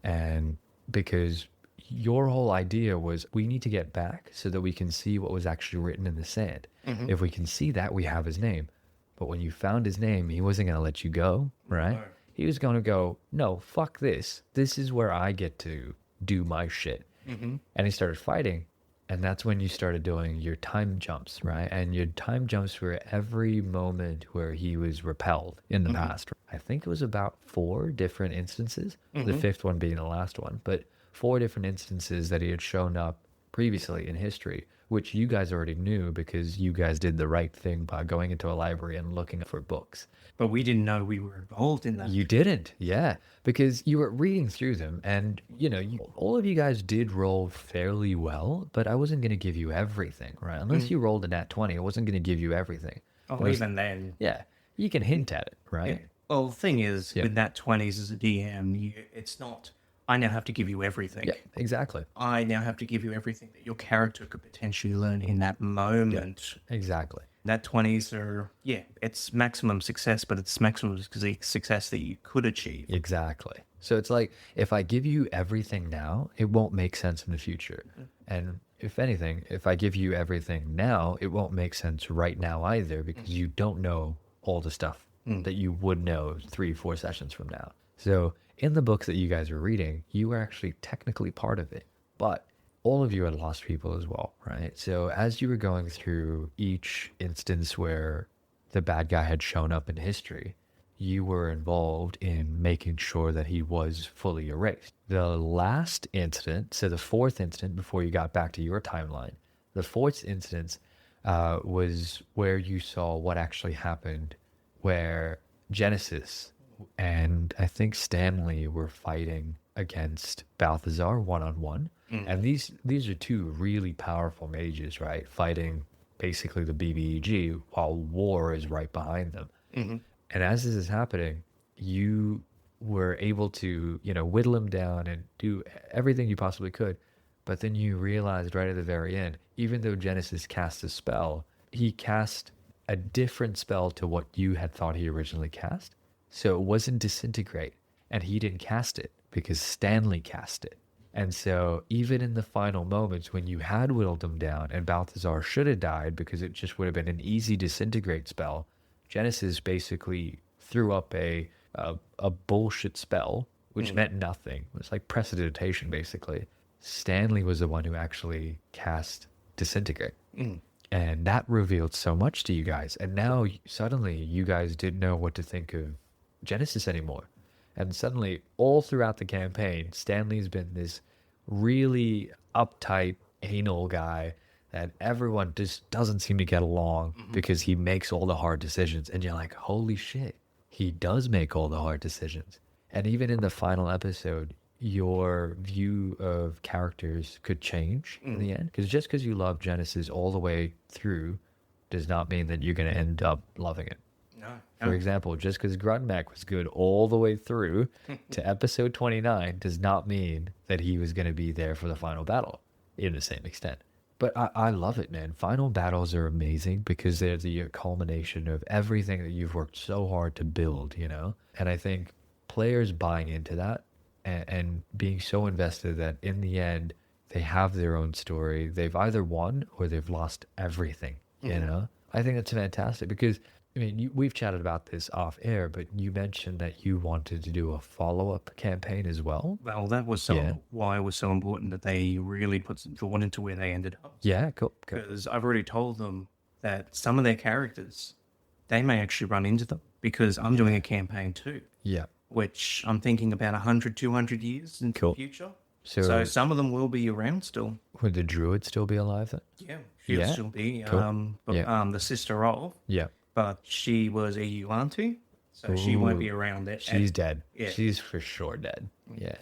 And because your whole idea was we need to get back so that we can see what was actually written in the sand. If we can see that, we have his name. But when you found his name, he wasn't going to let you go, right? No. He was going to go, no, fuck this. This is where I get to do my shit. And he started fighting. And that's when you started doing your time jumps, right? And your time jumps were every moment where he was repelled in the past. I think it was about 4 different instances, the 5th one being the last one, but 4 different instances that he had shown up previously in history, which you guys already knew because you guys did the right thing by going into a library and looking for books. But we didn't know we were involved in that. You didn't, yeah, because you were reading through them, and all of you guys did roll fairly well, but I wasn't going to give you everything, right? Unless you rolled a nat 20, I wasn't going to give you everything. Oh, even then. Yeah, you can hint at it, right? Well, the thing is, with nat 20s as a DM, it's not, I now have to give you everything. Yeah, exactly. I now have to give you everything that your character could potentially learn in that moment. Exactly. Nat 20s are, it's maximum success, but it's maximum success that you could achieve. Exactly. So it's like, if I give you everything now, it won't make sense in the future. And if anything, if I give you everything now, it won't make sense right now either, because you don't know all the stuff that you would know 3-4 sessions from now. So in the books that you guys are reading, you were actually technically part of it, but all of you had lost people as well, right? So as you were going through each instance where the bad guy had shown up in history, you were involved in making sure that he was fully erased. The last incident, so the 4th incident before you got back to your timeline, the 4th instance was where you saw what actually happened, where Genesis and I think Stanley were fighting against Balthazar one-on-one. And these are 2 really powerful mages, right? Fighting basically the BBEG while war is right behind them. And as this is happening, you were able to, whittle him down and do everything you possibly could. But then you realized right at the very end, even though Genesis cast a spell, he cast a different spell to what you had thought he originally cast. So it wasn't disintegrate, and he didn't cast it because Stanley cast it. And so even in the final moments when you had whittled him down and Balthazar should have died because it just would have been an easy disintegrate spell, Genesis basically threw up a bullshit spell, which meant nothing. It was like prestidigitation, basically. Stanley was the one who actually cast disintegrate. And that revealed so much to you guys. And now suddenly you guys didn't know what to think of Genesis anymore. And suddenly, all throughout the campaign, Stanley's been this really uptight, anal guy that everyone just doesn't seem to get along because he makes all the hard decisions. And you're like, holy shit, he does make all the hard decisions. And even in the final episode, your view of characters could change in the end. Because just because you love Genesis all the way through does not mean that you're going to end up loving it. No. For example, just because Grunmack was good all the way through to episode 29 does not mean that he was going to be there for the final battle in the same extent. But I love it, man. Final battles are amazing because they're the culmination of everything that you've worked so hard to build, you know? And I think players buying into that and being so invested that in the end, they have their own story. They've either won or they've lost everything, you know? I think that's fantastic because I mean, we've chatted about this off air, but you mentioned that you wanted to do a follow-up campaign as well. Well, that was why it was so important that they really put some thought into where they ended up. Yeah, cool. Because I've already told them that some of their characters, they may actually run into them because I'm doing a campaign too. Yeah. Which I'm thinking about 100, 200 years in the future. So some of them will be around still. Would the Druid still be alive then? Yeah, she'll still be. Cool. The sister of. Yeah. But she was a Yuan-Ti, so she won't be around that. She's dead. Yeah. She's for sure dead. Yeah.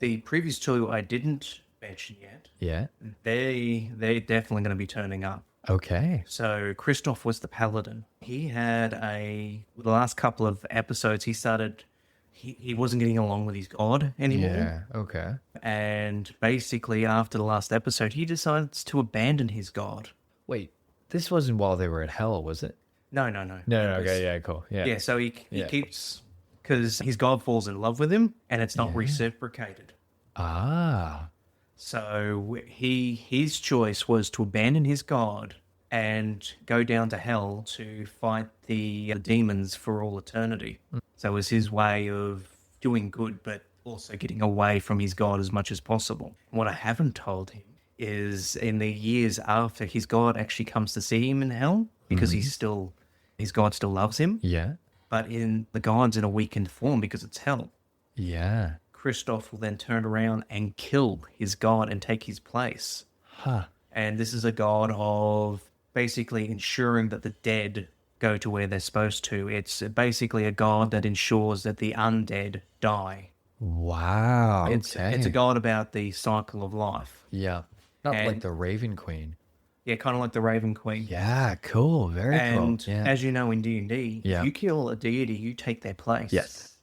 The previous two I didn't mention yet. Yeah. They're definitely going to be turning up. Okay. So Christoph was the paladin. He had the last couple of episodes, he wasn't getting along with his god anymore. Yeah. Okay. And basically after the last episode, he decides to abandon his god. Wait, this wasn't while they were at hell, was it? No. Okay, yeah, cool. Yeah. Yeah, so he keeps, because his god falls in love with him and it's not reciprocated. Ah. So his choice was to abandon his god and go down to hell to fight the demons for all eternity. So it was his way of doing good, but also getting away from his god as much as possible. What I haven't told him is in the years after, his god actually comes to see him in hell because his god still loves him. Yeah. But the god's in a weakened form because it's hell. Yeah. Christoph will then turn around and kill his god and take his place. Huh. And this is a god of basically ensuring that the dead go to where they're supposed to. It's basically a god that ensures that the undead die. Wow. It's a god about the cycle of life. Yeah. Not like the Raven Queen. Yeah, kind of like the Raven Queen. Yeah, cool. Very cool. And Yeah. as you know in D&D, if you kill a deity, you take their place. Yes.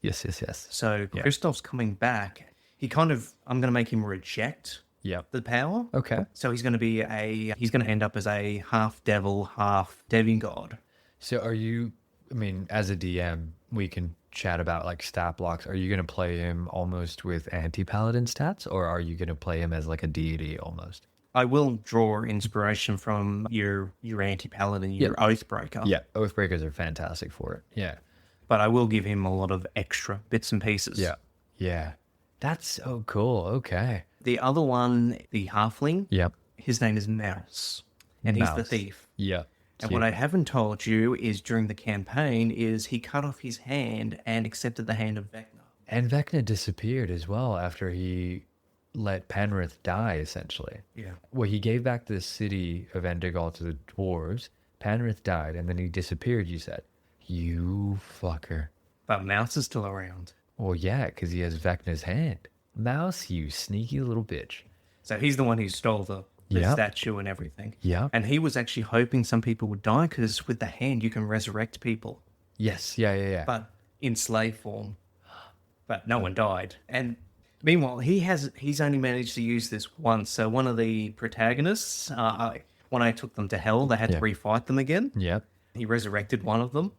So Christoph's coming back. I'm going to make him reject the power. Okay. So he's going to end up as a half devil, half demigod. So as a DM, we can chat about like stat blocks. Are you going to play him almost with anti-paladin stats, or are you going to play him as like a deity almost? I will draw inspiration from your anti-paladin, your Oathbreaker. Yeah, Oathbreakers are fantastic for it. Yeah. But I will give him a lot of extra bits and pieces. Yeah. Yeah. That's so cool. Okay. The other one, the halfling, Yep. his name is Mouse, and he's the thief. Yeah. And what I haven't told you is during the campaign is he cut off his hand and accepted the hand of Vecna. And Vecna disappeared as well after he let Penrith die, essentially. Yeah. Well, he gave back the city of Endegal to the dwarves. Penrith died, and then he disappeared, you said. You fucker. But Mouse is still around. Well, yeah, because he has Vecna's hand. Mouse, you sneaky little bitch. So he's the one who stole the statue and everything. Yeah. And he was actually hoping some people would die because with the hand you can resurrect people. Yes, yeah. But in slave form. But no one died. And Meanwhile, he's only managed to use this once. So one of the protagonists, when I took them to hell, they had to Yeah. refight them again. Yep. He resurrected one of them.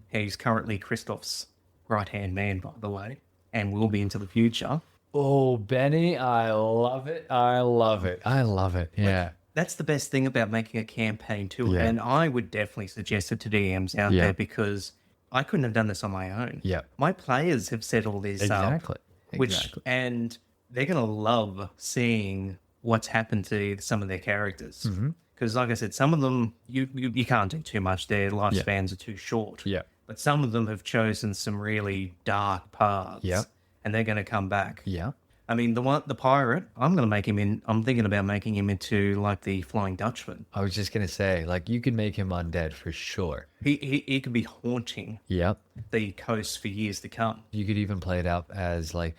He's currently Christoph's right-hand man, by the way, and will be into the future. Oh, Benny, I love it. I love it. I love it. Yeah. That's the best thing about making a campaign too. Yeah. And I would definitely suggest it to DMs out Yeah. there because I couldn't have done this on my own. Yeah. My players have set all this Exactly. up, which Exactly. and they're gonna love seeing what's happened to some of their characters. Mm-hmm. Because, like I said, some of them you can't do too much. Their lifespans are too short. Yeah. But some of them have chosen some really dark paths. Yeah. And they're going to come back. Yeah. I mean, the pirate, I'm thinking about making him into like the Flying Dutchman. I was just gonna say, like, you can make him undead for sure. He could be haunting Yep. the coast for years to come. You could even play it out as like,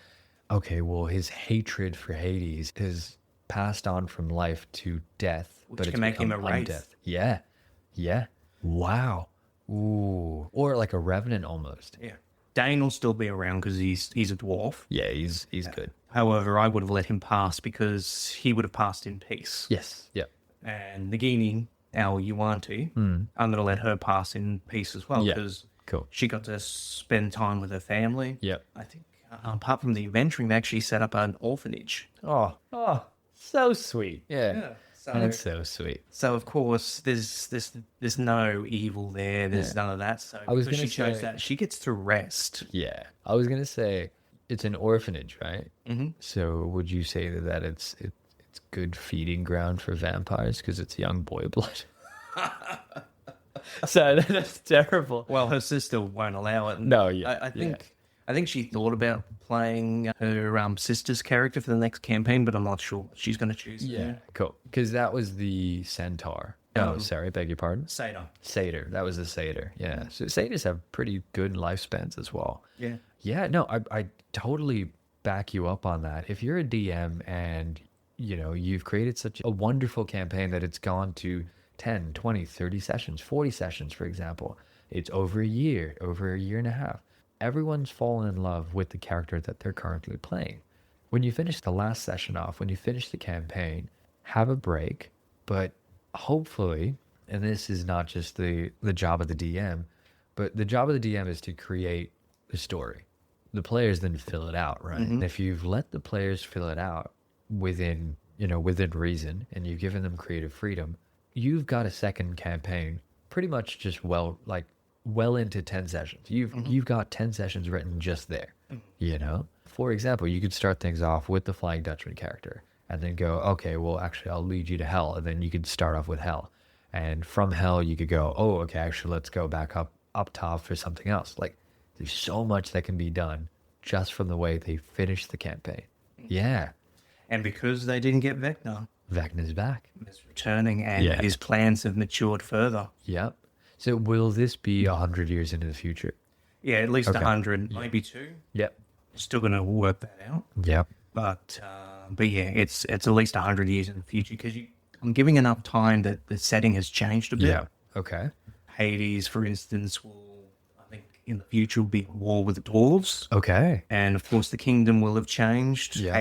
okay, well, his hatred for Hades is passed on from life to death, Which but can it's make him become a wraith. undeath. Yeah. Yeah. Wow. Ooh. Or like a revenant almost. Yeah. Dane will still be around because he's a dwarf. Yeah, he's good. However, I would have let him pass because he would have passed in peace. Yes. Yep. And Nagini, our Yuanti, I'm going to let her pass in peace as well Yeah. because Cool. she got to spend time with her family. Yep. I think apart from the adventuring, they actually set up an orphanage. Oh, so sweet. Yeah. Yeah, so- That's so sweet. So of course, there's no evil there. There's none of that. So I was because gonna she chose say- that, she gets to rest. Yeah. I was gonna say it's an orphanage, right? Mm-hmm. So would you say that it's good feeding ground for vampires because it's young boy blood? So that's terrible. Well, her sister won't allow it. No, yeah, I think she thought about playing her sister's character for the next campaign, but I'm not sure what she's going to choose. Yeah, cool. Because that was the centaur. Oh, sorry, beg your pardon. Satyr. Satyr. That was the satyr. Yeah. So satyrs have pretty good lifespans as well. Yeah. Yeah, no, I totally back you up on that. If you're a DM and, you've created such a wonderful campaign that it's gone to 10, 20, 30 sessions, 40 sessions, for example, it's over a year and a half. Everyone's fallen in love with the character that they're currently playing. When you finish the last session off, when you finish the campaign, have a break, but hopefully, and this is not just the job of the DM, but the job of the DM is to create the story. The players then fill it out, right? And if you've let the players fill it out within reason, and you've given them creative freedom, you've got a second campaign pretty much just well into 10 sessions. You've got 10 sessions written just there, For example, you could start things off with the Flying Dutchman character and then go, okay, well, actually, I'll lead you to hell. And then you could start off with hell. And from hell, you could go, oh, okay, actually, let's go back up top for something else. Like, there's so much that can be done just from the way they finish the campaign. Yeah. And because they didn't get Vecna, Vecna's back. he's returning and Yeah. his plans have matured further. Yep. So will this be 100 years into the future? Yeah, at least Okay. 100, maybe 2. Yep. Still going to work that out. Yep. But yeah, it's at least 100 years in the future because I'm giving enough time that the setting has changed a bit. Yeah. Okay. Hades, for instance, I think in the future, will be at war with the dwarves. Okay. And of course, the kingdom will have changed. Yeah.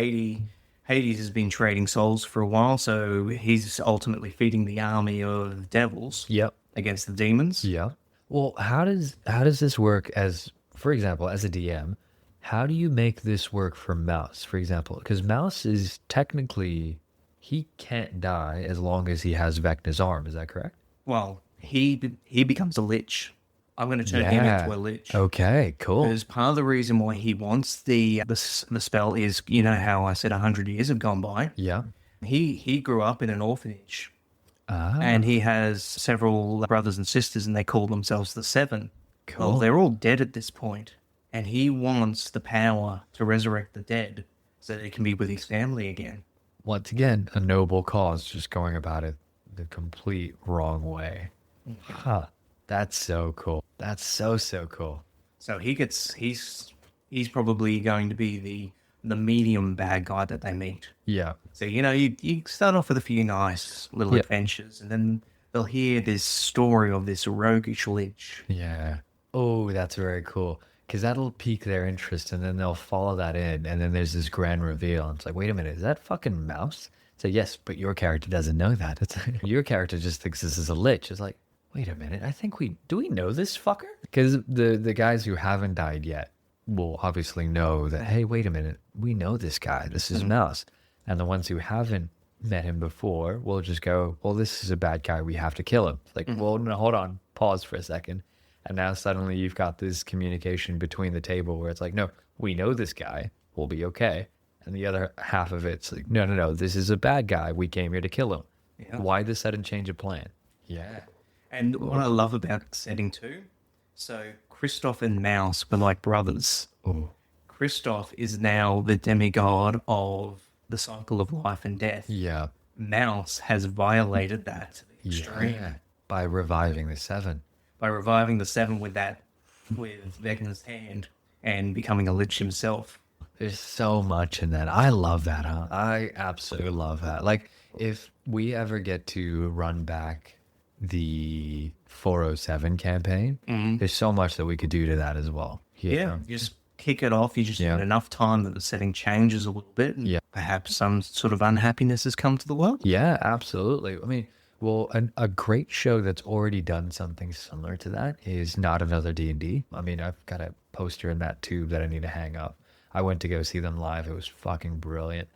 Hades has been trading souls for a while, so he's ultimately feeding the army of devils Yep. against the demons. Yeah. Well, how does this work as, for example, as a DM, how do you make this work for Mouse, for example? Because Mouse is technically, he can't die as long as he has Vecna's arm. Is that correct? Well, he becomes a lich. I'm going to turn him into a lich. Okay, cool. Because part of the reason why he wants the spell is, how I said 100 years have gone by. Yeah. He grew up in an orphanage. Ah, And he has several brothers and sisters, and they call themselves the Seven. Cool. Well, they're all dead at this point, and he wants the power to resurrect the dead so that he can be with his family again. once again, a noble cause, just going about it the complete wrong way. Huh. That's so cool. That's so cool. So he's probably going to be the medium bad guy that they meet. Yeah. So, you start off with a few nice little Yep. adventures, and then they'll hear this story of this roguish lich. Yeah. Oh, that's very cool. because that'll pique their interest, and then they'll follow that in, and then there's this grand reveal, and it's like, wait a minute, is that fucking Mouse? So yes, but your character doesn't know that. It's your character just thinks this is a lich. It's like, wait a minute, I think we know this fucker? Because the guys who haven't died yet will obviously know that, hey, wait a minute, we know this guy. This is Mouse. And the ones who haven't met him before will just go, well, this is a bad guy. We have to kill him. It's like, well, no, hold on. Pause for a second. And now suddenly you've got this communication between the table where it's like, no, we know this guy. We'll be okay. And the other half of it's like, no, this is a bad guy. We came here to kill him. Yeah. Why the sudden change of plan? Yeah. And what I love about setting two, so Kristoff and Mouse were like brothers. Oh. Kristoff is now the demigod of the cycle of life and death. Yeah. Mouse has violated that to the extreme Yeah. By reviving the seven. by reviving the seven with Vegna's hand and becoming a lich himself. There's so much in that. I love that, huh? I absolutely love that. Like, if we ever get to run back the 407 campaign, there's so much that we could do to that as well. Yeah, you just kick it off. You just need enough time that the setting changes a little bit. And perhaps some sort of unhappiness has come to the world. Yeah, absolutely. I mean, well, a great show that's already done something similar to that is Not Another D&D. I mean, I've got a poster in that tube that I need to hang up. I went to go see them live. It was fucking brilliant.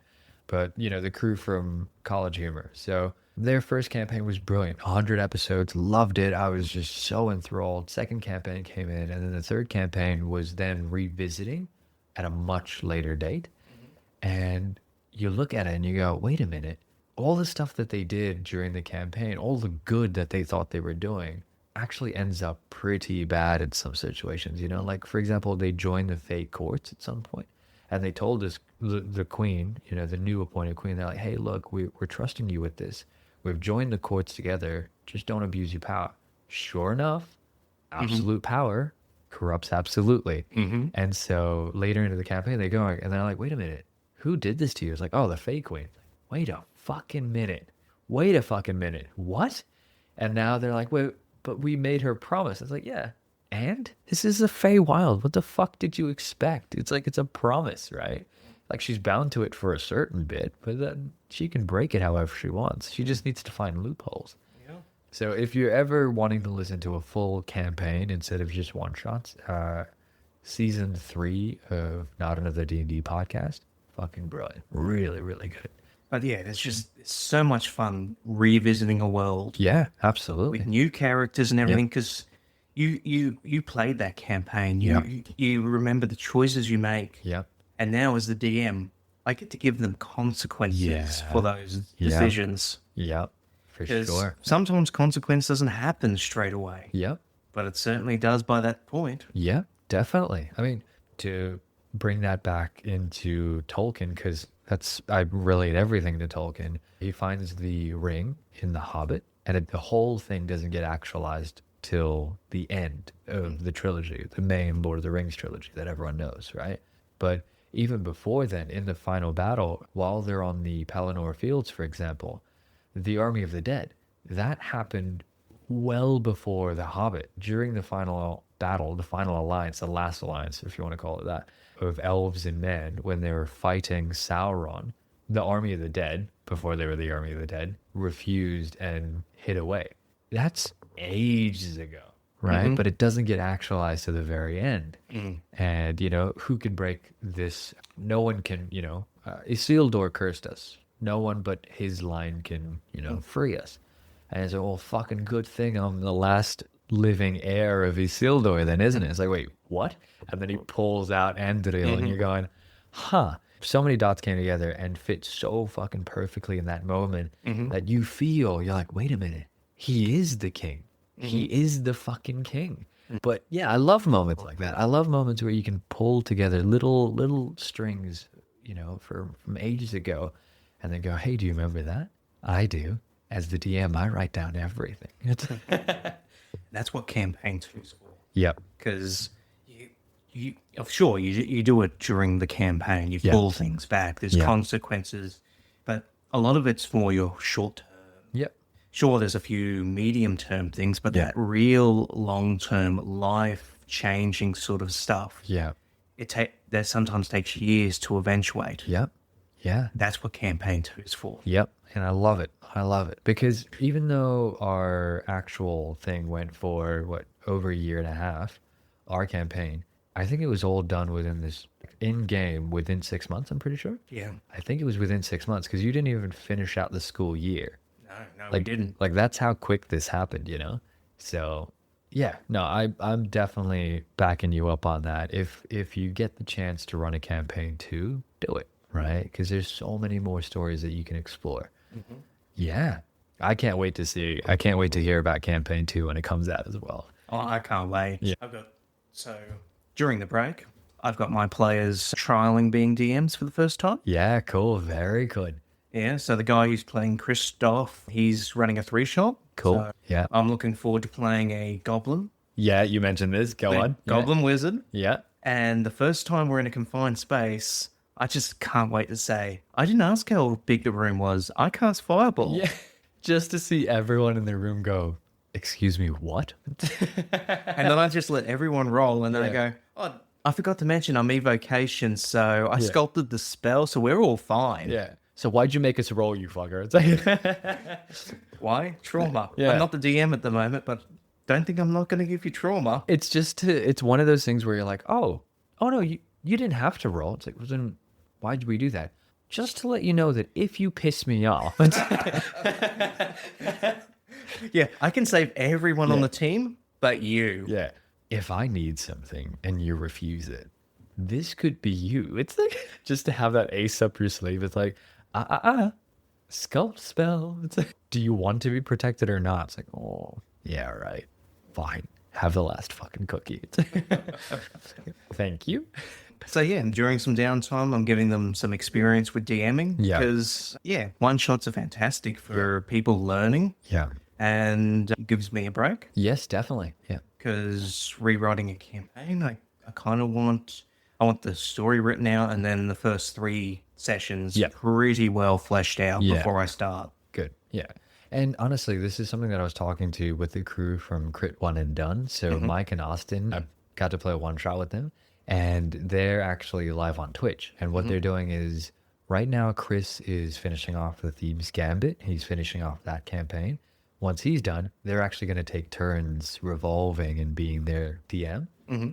But, you know, the crew from College Humor. So their first campaign was brilliant. 100 episodes. Loved it. I was just so enthralled. Second campaign came in. And then the third campaign was then revisiting at a much later date. And you look at it and you go, wait a minute. All the stuff that they did during the campaign, all the good that they thought they were doing, actually ends up pretty bad in some situations. You know, like, for example, they joined the Fate courts at some point, and they told us, the queen, you know, the new appointed queen, they're like, hey, look, we're trusting you with this. We've joined the courts together. Just don't abuse your power. Sure enough, absolute power corrupts absolutely. And so later into the campaign, they go, and they're like, wait a minute, who did this to you? It's like, oh, the Fate queen. Wait a fucking minute. Wait a fucking minute. What? And now they're like, wait, but we made her promise. It's like, yeah. And this is a Feywild. What the fuck did you expect? It's like, it's a promise, right? Like, she's bound to it for a certain bit, but then she can break it however she wants. She just needs to find loopholes. Yeah. So if you're ever wanting to listen to a full campaign instead of just one shots, season 3 of Not Another D&D podcast, fucking brilliant. Really, really good. But yeah, it's so much fun revisiting a world. Yeah, absolutely. With new characters and everything, because you played that campaign. You remember the choices you make. Yep. And now as the DM, I get to give them consequences for those decisions. Yep, for sure. Sometimes consequence doesn't happen straight away. Yep. But it certainly does by that point. Yeah, definitely. I mean, to bring that back into Tolkien, because I relate everything to Tolkien. He finds the ring in The Hobbit, and the whole thing doesn't get actualized till the end of the trilogy, the main Lord of the Rings trilogy that everyone knows, right? But even before then, in the final battle, while they're on the Pelennor Fields, for example, the Army of the Dead, that happened well before The Hobbit. During the final battle, the final alliance, the last alliance, if you want to call it that, of elves and men, when they were fighting Sauron, the Army of the Dead, before they were the Army of the Dead, refused and hid away. That's ages ago, right? But it doesn't get actualized to the very end. And, you know, who can break this? No one can, you know, Isildur cursed us. No one but his line can, you know, free us. And it's a well, fucking good thing I'm the last living heir of Isildur then, isn't it? It's like, wait, what? And then he pulls out Andril, and you're going, huh. So many dots came together and fit so fucking perfectly in that moment that you feel, you're like, wait a minute, he is the king. He is the fucking king. But yeah, I love moments like that. I love moments where you can pull together little strings, you know, from ages ago, and then go, hey, do you remember that? I do. As the DM, I write down everything. That's what campaign 2 is for. Yep. Because you do it during the campaign. You pull things back. There's consequences, but a lot of it's for your short term. Sure, there's a few medium term things, but that real long term life life-changing sort of stuff, Yeah. that sometimes takes years to eventuate. Yep. Yeah. That's what campaign 2 is for. Yep. And I love it. I love it. Because even though our actual thing went for over a year and a half, our campaign, I think it was all done within this in game within 6 months, I'm pretty sure. Yeah. I think it was within 6 months because you didn't even finish out the school year. No, we didn't. Like that's how quick this happened, So yeah, no, I'm definitely backing you up on that. If you get the chance to run a campaign too, do it, right? Because there's so many more stories that you can explore. Yeah. I can't wait to hear about campaign 2 when it comes out as well. Oh, I can't wait. Yeah. So during the break, I've got my players trialing being DMs for the first time. Yeah, cool. Very good. Yeah, so the guy who's playing Christoph, he's running a 3-shot. Cool. So Yeah. I'm looking forward to playing a goblin. Yeah, you mentioned this. Go on. Goblin wizard. Yeah. And the first time we're in a confined space, I just can't wait to say, I didn't ask how big the room was. I cast Fireball. Yeah. Just to see everyone in the room go, excuse me, what? And then I just let everyone roll, and then I go, oh, I forgot to mention I'm evocation, so I sculpted the spell, so we're all fine. Yeah. So why'd you make us roll, you fucker? It's like, Why? Trauma. Yeah. I'm not the DM at the moment, but don't think I'm not going to give you trauma. it's one of those things where you're like, oh no, you didn't have to roll. It's like, well, then why'd we do that? Just to let you know that if you piss me off. Yeah, I can save everyone on the team, but you. Yeah. If I need something and you refuse it, this could be you. It's like just to have that ace up your sleeve. It's like, sculpt spell. It's like, do you want to be protected or not? It's like, oh, yeah, right. Fine. Have the last fucking cookie. Thank you. So yeah, during some downtime, I'm giving them some experience with DMing. Yeah. Because, one-shots are fantastic for people learning, Yeah. and it gives me a break. Yes, definitely. Yeah. Because rewriting a campaign, I kind of want the story written out, and then the first 3 sessions pretty well fleshed out before I start. Good. Yeah. And honestly, this is something that I was talking to with the crew from Crit One and Done. So Mike and Austin, I got to play a one-shot with them, and they're actually live on Twitch. And what they're doing is right now, Chris is finishing off the Thieves Gambit. He's finishing off that campaign. Once he's done, they're actually going to take turns revolving and being their DM,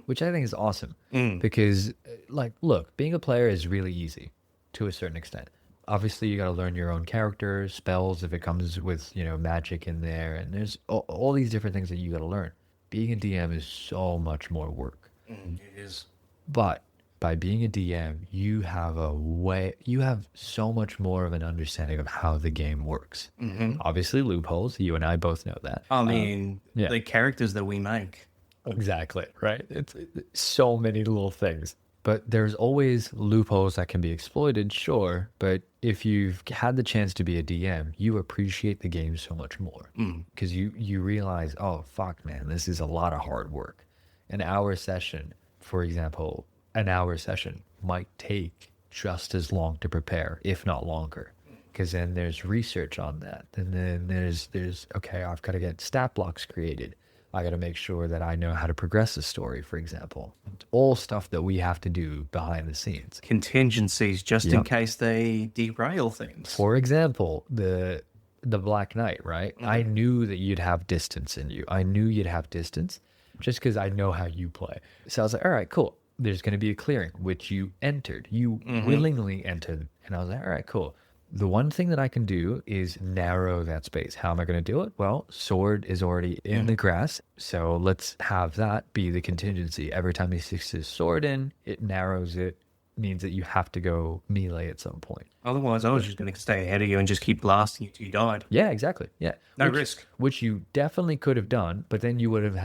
which I think is awesome. Because, like, look, being a player is really easy to a certain extent. Obviously, you got to learn your own character, spells, if it comes with, magic in there. And there's all these different things that you got to learn. Being a DM is so much more work. It is. But by being a DM, you have so much more of an understanding of how the game works. Obviously, loopholes. You and I both know that. I mean, the characters that we make. Exactly, right? It's so many little things. But there's always loopholes that can be exploited, sure. But if you've had the chance to be a DM, you appreciate the game so much more. Because you realize, oh, fuck, man, this is a lot of hard work. An hour session, for example, might take just as long to prepare, if not longer. Because then there's research on that. And then there's okay, I've got to get stat blocks created. I got to make sure that I know how to progress the story, for example. It's all stuff that we have to do behind the scenes. Contingencies, just in case they derail things. For example, the Black Knight, right? I knew that you'd have distance in you. I knew you'd have distance just because I know how you play. So I was like, all right, cool. There's going to be a clearing, which you entered. You willingly entered. And I was like, all right, cool. The one thing that I can do is narrow that space. How am I going to do it? Well, sword is already in the grass, so let's have that be the contingency. Every time he sticks his sword in, it narrows it, means that you have to go melee at some point. Otherwise, I was just going to stay ahead of you and just keep blasting you till you died. Yeah, exactly. Yeah, no risk. Which you definitely could have done, but then you wouldn't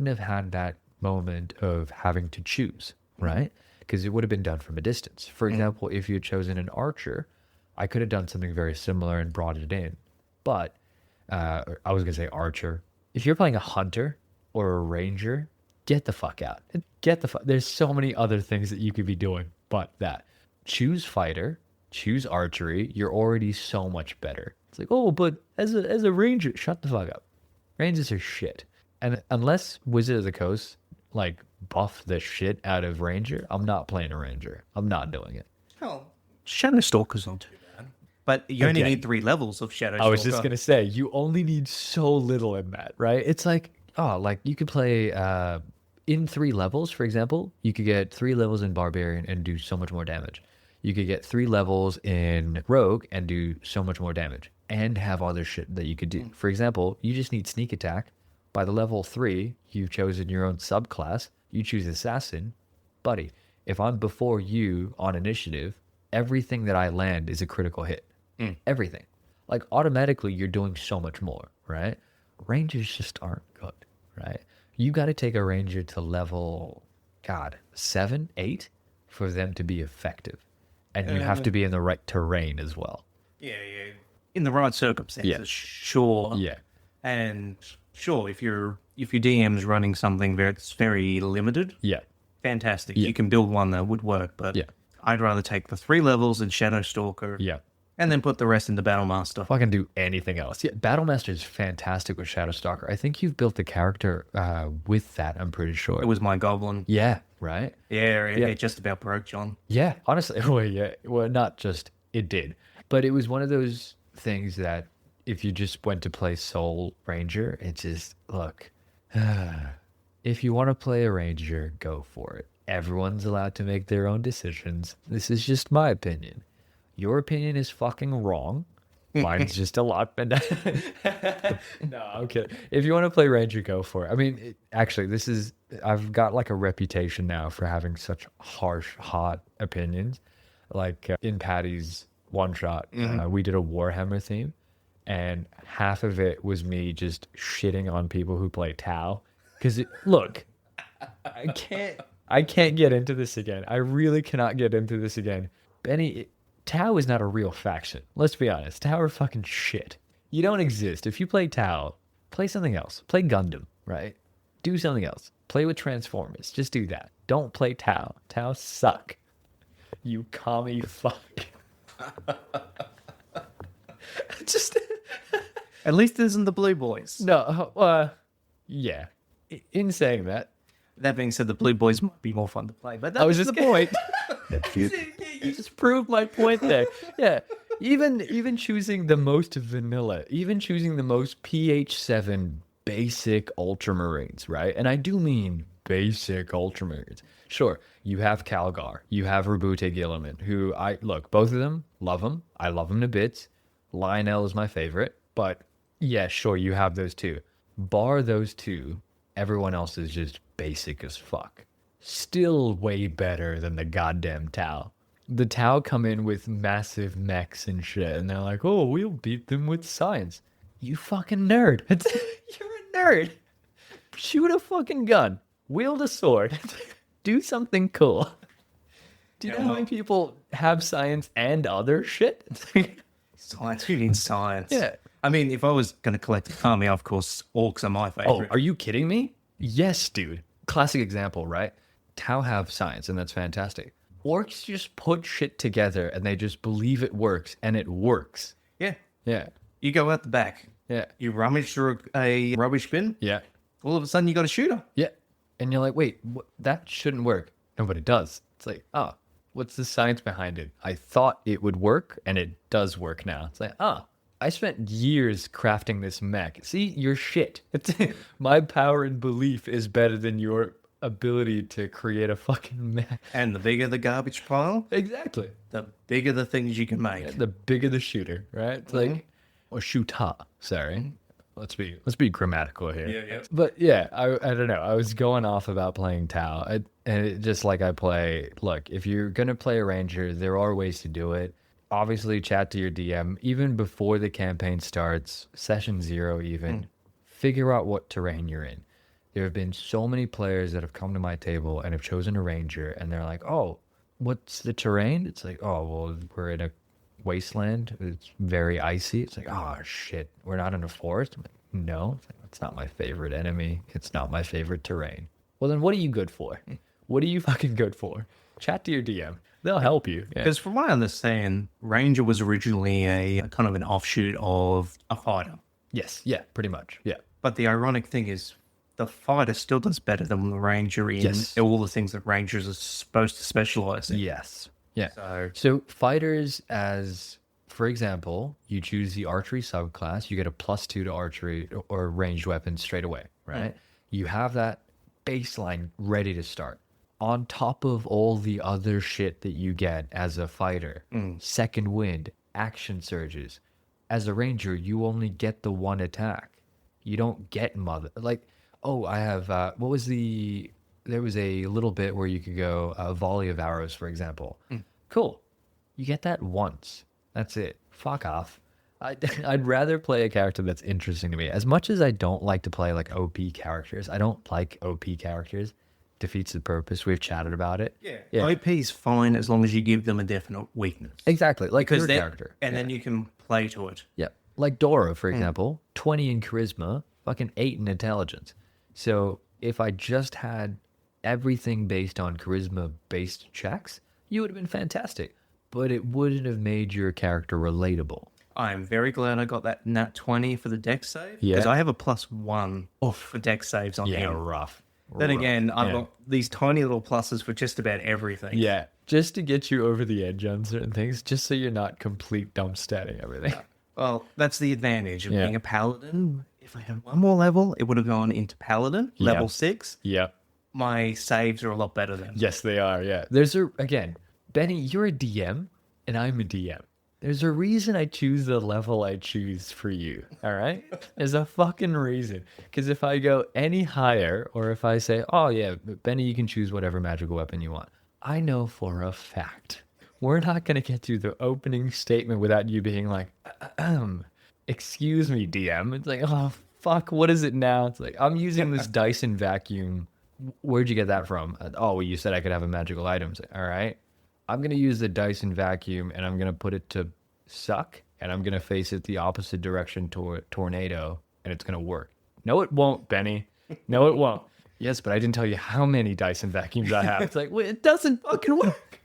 have had that moment of having to choose, right? Because it would have been done from a distance. For example, if you had chosen an archer, I could have done something very similar and brought it in. But I was going to say archer. If you're playing a hunter or a ranger, get the fuck out. There's so many other things that you could be doing but that. Choose fighter, choose archery. You're already so much better. It's like, oh, but as a ranger, shut the fuck up. Rangers are shit. And unless Wizard of the Coast like buff the shit out of Ranger, I'm not playing a Ranger. I'm not doing it. Oh, Shadow Stalker's not too bad. But you only Again, need 3 levels of Shadow Stalker. I was just gonna say, you only need so little in that, right? It's like, oh, like you could play in 3 levels, for example, you could get 3 levels in Barbarian and do so much more damage. You could get 3 levels in Rogue and do so much more damage, and have other shit that you could do. For example, you just need sneak attack. By the level 3, you've chosen your own subclass. You choose Assassin, buddy. If I'm before you on initiative, everything that I land is a critical hit. Everything. Like automatically you're doing so much more, right? Rangers just aren't good, right? You got to take a ranger to level, God, 7, 8 for them to be effective. And you have to be in the right terrain as well. Yeah. In the right circumstances, sure. Yeah. And sure, if your DM's running something that's very limited, Yeah. fantastic. Yeah. You can build one that would work, but Yeah. I'd rather take the 3 levels in Shadow Stalker Yeah. and then put the rest into Battlemaster. Fucking do anything else. Yeah, Battlemaster is fantastic with Shadowstalker. I think you've built the character with that, I'm pretty sure. It was my goblin. Yeah, right? Yeah, it just about broke, John. Yeah, honestly, well, yeah, well, not just it did, but it was one of those things that if you just went to play Soul Ranger, it just, look, if you want to play a Ranger, go for it. Everyone's allowed to make their own decisions. This is just my opinion. Your opinion is fucking wrong. Mine's just a lot. No, I'm kidding. If you want to play Ranger, go for it. I mean, actually, I've got like a reputation now for having such harsh, hot opinions. Like in Patty's one shot, we did a Warhammer theme, and half of it was me just shitting on people who play Tau. Because look, I can't get into this again. I really cannot get into this again. Benny, Tau is not a real faction. Let's be honest. Tau are fucking shit. You don't exist. If you play Tau, play something else. Play Gundam, right? Do something else. Play with Transformers. Just do that. Don't play Tau. Tau suck. You commie fuck. Just At least it isn't the Blue Boys. no. Yeah. In saying that, That being said, the Blue Boys might be more fun to play, but I was that's just the point. You just proved my point there. Yeah. Even choosing the most vanilla, even choosing the most PH7 basic Ultramarines, right? And I do mean basic Ultramarines. Sure, you have Calgar, you have Rabute Gilliman, who both of them, love them. I love them to bits. Lionel is my favorite, but yeah, sure, you have those two. Bar those two, everyone else is just basic as fuck. Still way better than the goddamn Tau. The Tau come in with massive mechs and shit, and they're like, oh, we'll beat them with science. You fucking nerd. You're a nerd. Shoot a fucking gun. Wield a sword. Do something cool. Do you know how many people have science and other shit? Science. Who needs science? Yeah. I mean, if I was going to collect an army, of course, orcs are my favorite. Oh, are you kidding me? Yes, dude. Classic example, right? Tau have science, and that's fantastic. Orcs just put shit together, and they just believe it works, and it works. Yeah. Yeah. You go out the back. Yeah. You rummage through a rubbish bin. Yeah. All of a sudden, you got a shooter. Yeah. And you're like, wait, that shouldn't work. No, but it does. It's like, oh, what's the science behind it? I thought it would work, and it does work now. It's like, I spent years crafting this mech. See, you're shit. My power and belief is better than your ability to create a fucking mech. And the bigger the garbage pile, Exactly. the bigger the things you can make. The bigger the shooter, right? It's like, or shooter. Sorry. Let's be grammatical here. Yeah. But yeah, I don't know. I was going off about playing Tau, and it, just like I play. Look, if you're gonna play a ranger, there are ways to do it. Obviously, chat to your DM even before the campaign starts, session 0 even. Figure out what terrain you're in. There have been so many players that have come to my table and have chosen a ranger, and they're like, "Oh, what's the terrain?" It's like, "Oh, well, we're in a wasteland. It's very icy." It's like, "Oh shit, we're not in a forest." I'm like, no, it's like, that's not my favorite enemy. It's not my favorite terrain. Well, then what are you good for? What are you fucking good for? Chat to your DM. They'll help you. Yeah. Because from what I understand, Ranger was originally a kind of an offshoot of a fighter. Yes, yeah, pretty much. Yeah. But the ironic thing is, the fighter still does better than the ranger in Yes. all the things that rangers are supposed to specialize in. Yes. Yeah. So, So fighters, as for example, you choose the archery subclass, you get a +2 to archery or ranged weapons straight away, right? You have that baseline ready to start. On top of all the other shit that you get as a fighter, second wind, action surges. As a ranger, you only get the one attack. You don't get mother like, oh, I have what was there was a little bit where you could go a volley of arrows, for example. Cool. You get that once. That's it. Fuck off. I'd rather play a character that's interesting to me. As much as I don't like to play like OP characters, I don't like OP characters. Defeats the purpose. We've chatted about it. yeah. OP's fine as long as you give them a definite weakness. Exactly. Like your Because character. and then you can play to it. Yeah. Like Doro, for example, 20 in charisma, fucking 8 in intelligence. So if I just had everything based on charisma based checks, you would have been fantastic. But it wouldn't have made your character relatable. I'm very glad I got that nat 20 for the deck save. Yeah. Because I have a +1 for deck saves on him. rough. Then Rough. again, I've Yeah. got these tiny little pluses for just about everything. Yeah, just to get you over the edge on certain things, just so you're not complete dump statting everything. Well, that's the advantage of Yeah. being a paladin. If I had one more level, it would have gone into paladin, Yeah. level 6. Yeah. My saves are a lot better then. Yes, they are. Yeah. Again, Benny, you're a DM and I'm a DM. There's a reason I choose the level I choose for you. All right. There's a fucking reason. Because if I go any higher, or if I say, oh, yeah, Benny, you can choose whatever magical weapon you want, I know for a fact we're not going to get through the opening statement without you being like, excuse me, DM. It's like, oh, fuck, what is it now? It's like, I'm using this Dyson vacuum. Where'd you get that from? Oh, well, you said I could have a magical item. It's like, all right. I'm going to use the Dyson vacuum and I'm going to put it to suck and I'm going to face it the opposite direction to a tornado and it's going to work. No, it won't, Benny. No, it won't. Yes, but I didn't tell you how many Dyson vacuums I have. It's like, well, it doesn't fucking work.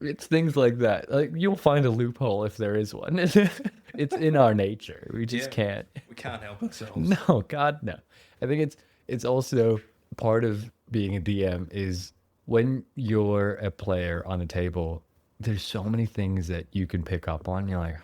It's things like that. Like, you'll find a loophole if there is one. It's in our nature. We just can't. We can't help ourselves. No, God, no. I think it's also part of being a DM is when you're a player on a table, there's so many things that you can pick up on. You're like,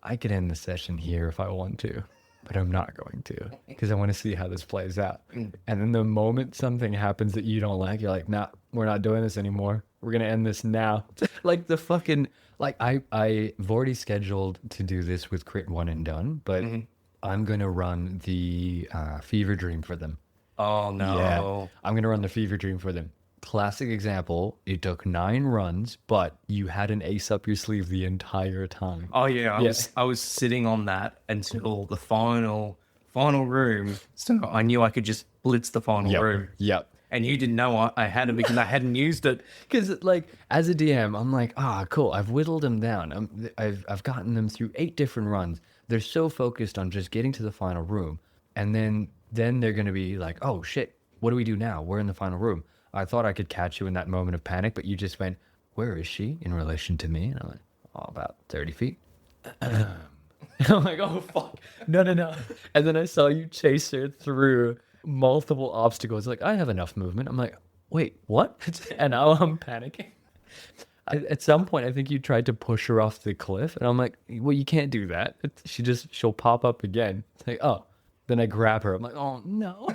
I could end the session here if I want to, but I'm not going to because I want to see how this plays out. And then the moment something happens that you don't like, you're like, nah, we're not doing this anymore. We're going to end this now. Like the fucking, like I've already scheduled to do this with Crit One and Done, but I'm going to run the Fever Dream for them. Oh, no. Yeah, I'm going to run the Fever Dream for them. Classic example, it took 9 runs, but you had an ace up your sleeve the entire time. Oh, yeah. I was sitting on that until the final room. So I knew I could just blitz the final room. Yep. And you didn't know I had it because I hadn't used it. Because, like, as a DM, I'm like, cool. I've whittled them down. I've gotten them through 8 different runs. They're so focused on just getting to the final room. And then they're going to be like, oh, shit, what do we do now? We're in the final room. I thought I could catch you in that moment of panic, but you just went, where is she in relation to me? And I'm like, oh, about 30 feet. I'm like, oh, fuck. No. And then I saw you chase her through multiple obstacles. Like, I have enough movement. I'm like, wait, what? And now I'm panicking. At some point, I think you tried to push her off the cliff. And I'm like, well, you can't do that. She'll pop up again. It's like, oh. Then I grab her. I'm like, oh, no.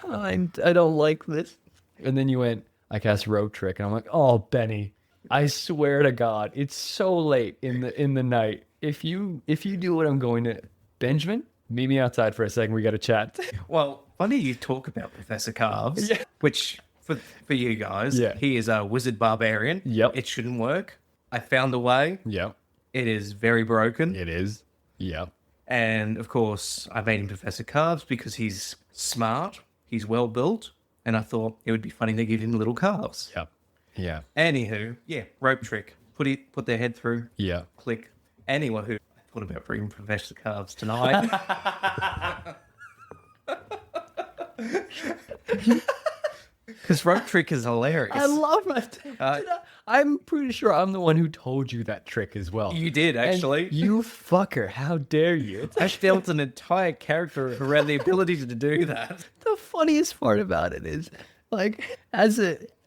I don't like this. And then you went, I cast Rope Trick. And I'm like, oh, Benny, I swear to God, it's so late in the night. If you do what I'm going to... Benjamin, meet me outside for a second. We got to chat. Well, funny you talk about Professor Carves, which for you guys, he is a wizard barbarian. Yep. It shouldn't work. I found a way. Yep. It is very broken. It is. Yep. And, of course, I made him Professor Carves because he's smart, he's well built, and I thought it would be funny to give him little calves. Yep. Yeah. Anywho, rope trick. Put their head through. Yeah. Click. Anywho, I thought about bringing Professor Carves tonight. Because rope trick is hilarious. I love it. I'm pretty sure I'm the one who told you that trick as well. You did, And actually. you fucker, how dare you? It's I built an entire character around the ability to do that. the funniest part about it is, like,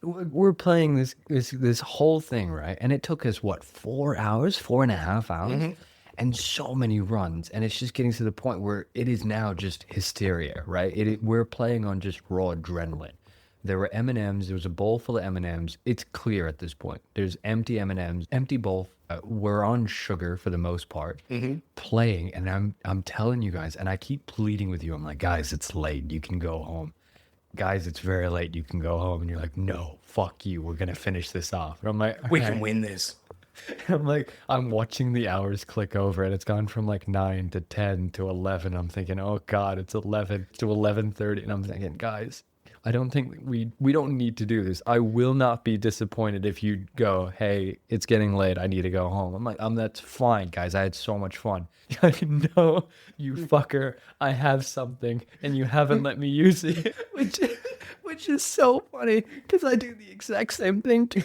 we're playing this whole thing, right? And it took us what, 4 hours, 4.5 hours, and so many runs, and it's just getting to the point where it is now just hysteria, right? We're playing on just raw adrenaline. There were M&Ms. There was a bowl full of M&Ms. It's clear at this point. There's empty M&Ms, empty bowl. We're on sugar for the most part, playing, and I'm telling you guys, and I keep pleading with you. I'm like, guys, it's late. You can go home. Guys, it's very late. You can go home. And you're like, no, fuck you. We're gonna finish this off. And I'm like, We "Okay." can win this. I'm like, I'm watching the hours click over, and it's gone from like 9 to 10 to 11. I'm thinking, oh God, it's 11 to 11:30, and I'm thinking, guys, I don't think we don't need to do this. I will not be disappointed if you go, hey, it's getting late. I need to go home. I'm like, that's fine, guys. I had so much fun. No, you fucker. I have something, and you haven't let me use it, which is so funny because I do the exact same thing too.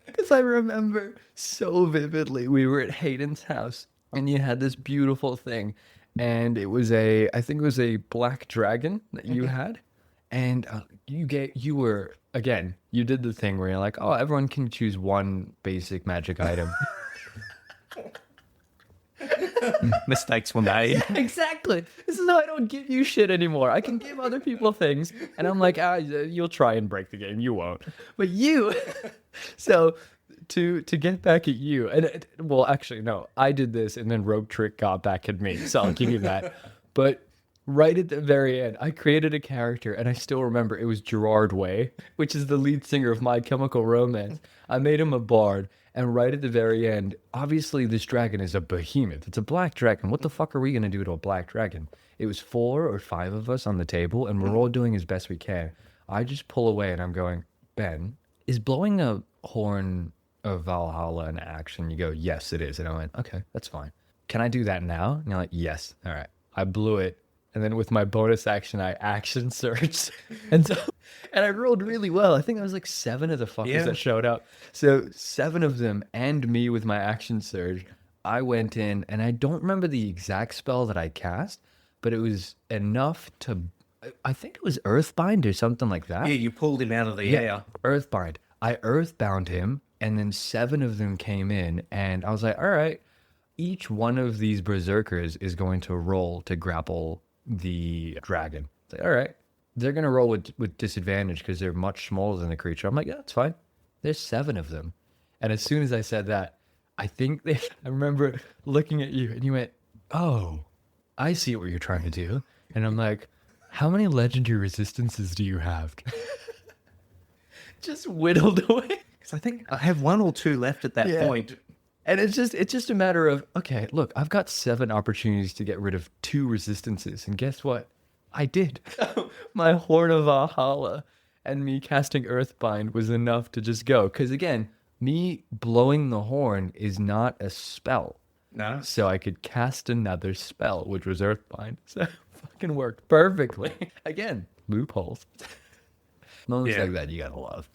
Because I remember so vividly, we were at Hayden's house, and you had this beautiful thing, and I think it was a black dragon that you had, and you did the thing where you're like, oh, everyone can choose one basic magic item. Mistakes were made. Exactly. This is how I don't give you shit anymore. I can give other people things, and I'm like, you'll try and break the game. You won't. But you. So to get back at you, and well, actually, no, I did this, and then Rogue Trick got back at me. So I'll give you that. But right at the very end, I created a character, and I still remember it was Gerard Way, which is the lead singer of My Chemical Romance. I made him a bard. And right at the very end, obviously this dragon is a behemoth. It's a black dragon. What the fuck are we going to do to a black dragon? It was 4 or 5 of us on the table, and we're all doing as best we can. I just pull away, and I'm going, Ben, is blowing a horn of Valhalla an action? You go, yes, it is. And I went, okay, that's fine. Can I do that now? And you're like, yes. All right. I blew it. And then with my bonus action, I action searched. And I rolled really well. I think I was like 7 of the fuckers that showed up. So 7 of them and me with my action surge, I went in, and I don't remember the exact spell that I cast, but it was enough to, I think it was Earthbind or something like that. Yeah, you pulled him out of the air. Earthbind. I Earthbound him, and then 7 of them came in, and I was like, all right, each one of these berserkers is going to roll to grapple the dragon. It's like, all right, they're gonna roll with disadvantage because they're much smaller than the creature. I'm like, yeah, that's fine. There's 7 of them, and as soon as I said that, I remember looking at you, and you went, oh, I see what you're trying to do. And I'm like, how many legendary resistances do you have? Just whittled away. Because I think I have 1 or 2 left at that point. And it's just a matter of, okay, look, I've got 7 opportunities to get rid of 2 resistances. And guess what? I did. My Horn of Valhalla and me casting Earthbind was enough to just go. Because again, me blowing the horn is not a spell. No. So I could cast another spell, which was Earthbind. So it fucking worked perfectly. Again, loopholes. Moments like that you gotta love.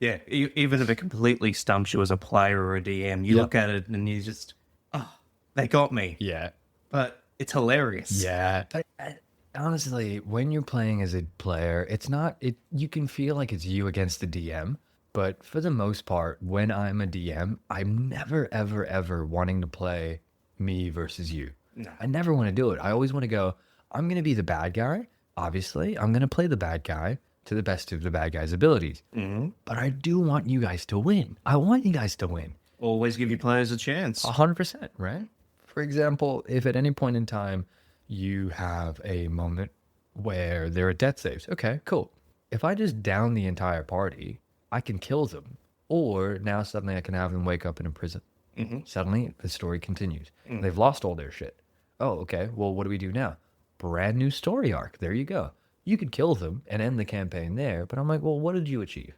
Yeah, even if it completely stumps you as a player or a DM, you look at it and you just, oh, they got me. Yeah. But it's hilarious. Yeah. Honestly, when you're playing as a player, you can feel like it's you against the DM. But for the most part, when I'm a DM, I'm never, ever, ever wanting to play me versus you. No. I never want to do it. I always want to go, I'm going to be the bad guy. Obviously, I'm going to play the bad guy to the best of the bad guy's abilities. Mm-hmm. But I do want you guys to win. I want you guys to win. Always give your players a chance. 100%, right? For example, if at any point in time you have a moment where there are death saves, okay, cool. If I just down the entire party, I can kill them. Or now suddenly I can have them wake up in a prison. Mm-hmm. Suddenly the story continues. Mm-hmm. They've lost all their shit. Oh, okay, well, what do we do now? Brand new story arc. There you go. You could kill them and end the campaign there, but I'm like, well, what did you achieve?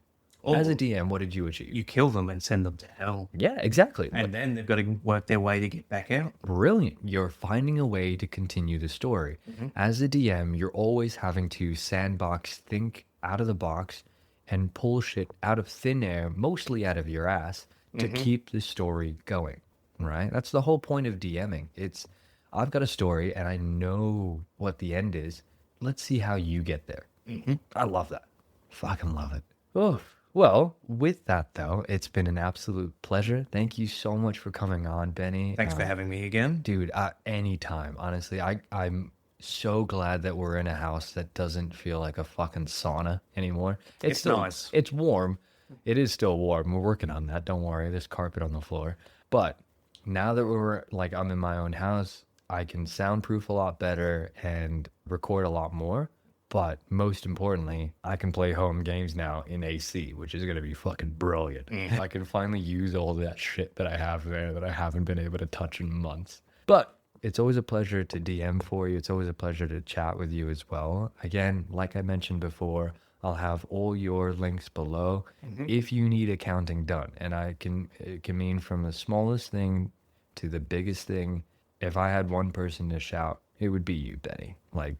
As a DM, what did you achieve? You kill them and send them to hell. Yeah, exactly. And then they've got to work their way to get back out. Brilliant. You're finding a way to continue the story. Mm-hmm. As a DM, you're always having to sandbox, think out of the box, and pull shit out of thin air, mostly out of your ass, to keep the story going, right? That's the whole point of DMing. It's, I've got a story and I know what the end is. Let's see how you get there. I love that. Fucking love it. Oh, well, with that though, it's been an absolute pleasure. Thank you so much for coming on, Benny. Thanks for having me again. Dude, anytime. Honestly, I'm so glad that we're in a house that doesn't feel like a fucking sauna anymore. It's still nice. It's warm. It is still warm. We're working on that. Don't worry. There's carpet on the floor. But now that we're like, I'm in my own house, I can soundproof a lot better and record a lot more. But most importantly, I can play home games now in AC, which is going to be fucking brilliant. I can finally use all that shit that I have there that I haven't been able to touch in months. But it's always a pleasure to DM for you. It's always a pleasure to chat with you as well. Again, like I mentioned before, I'll have all your links below if you need accounting done. And it can mean from the smallest thing to the biggest thing. If I had one person to shout, it would be you, Benny. Like,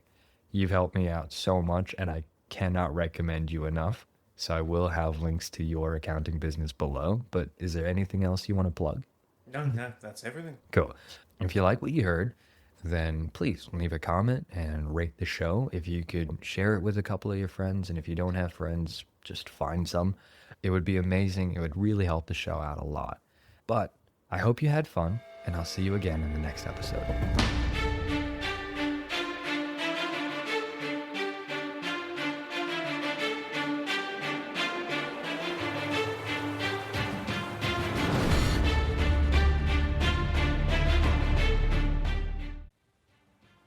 you've helped me out so much and I cannot recommend you enough. So I will have links to your accounting business below. But is there anything else you want to plug? No, that's everything. Cool. If you like what you heard, then please leave a comment and rate the show. If you could share it with a couple of your friends, and if you don't have friends, just find some. It would be amazing. It would really help the show out a lot. But I hope you had fun, and I'll see you again in the next episode.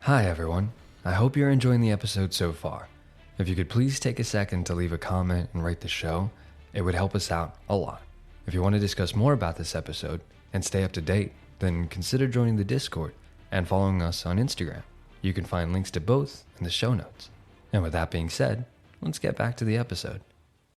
Hi everyone, I hope you're enjoying the episode so far. If you could please take a second to leave a comment and rate the show, it would help us out a lot. If you want to discuss more about this episode and stay up to date, then consider joining the Discord and following us on Instagram. You can find links to both in the show notes. And with that being said, let's get back to the episode.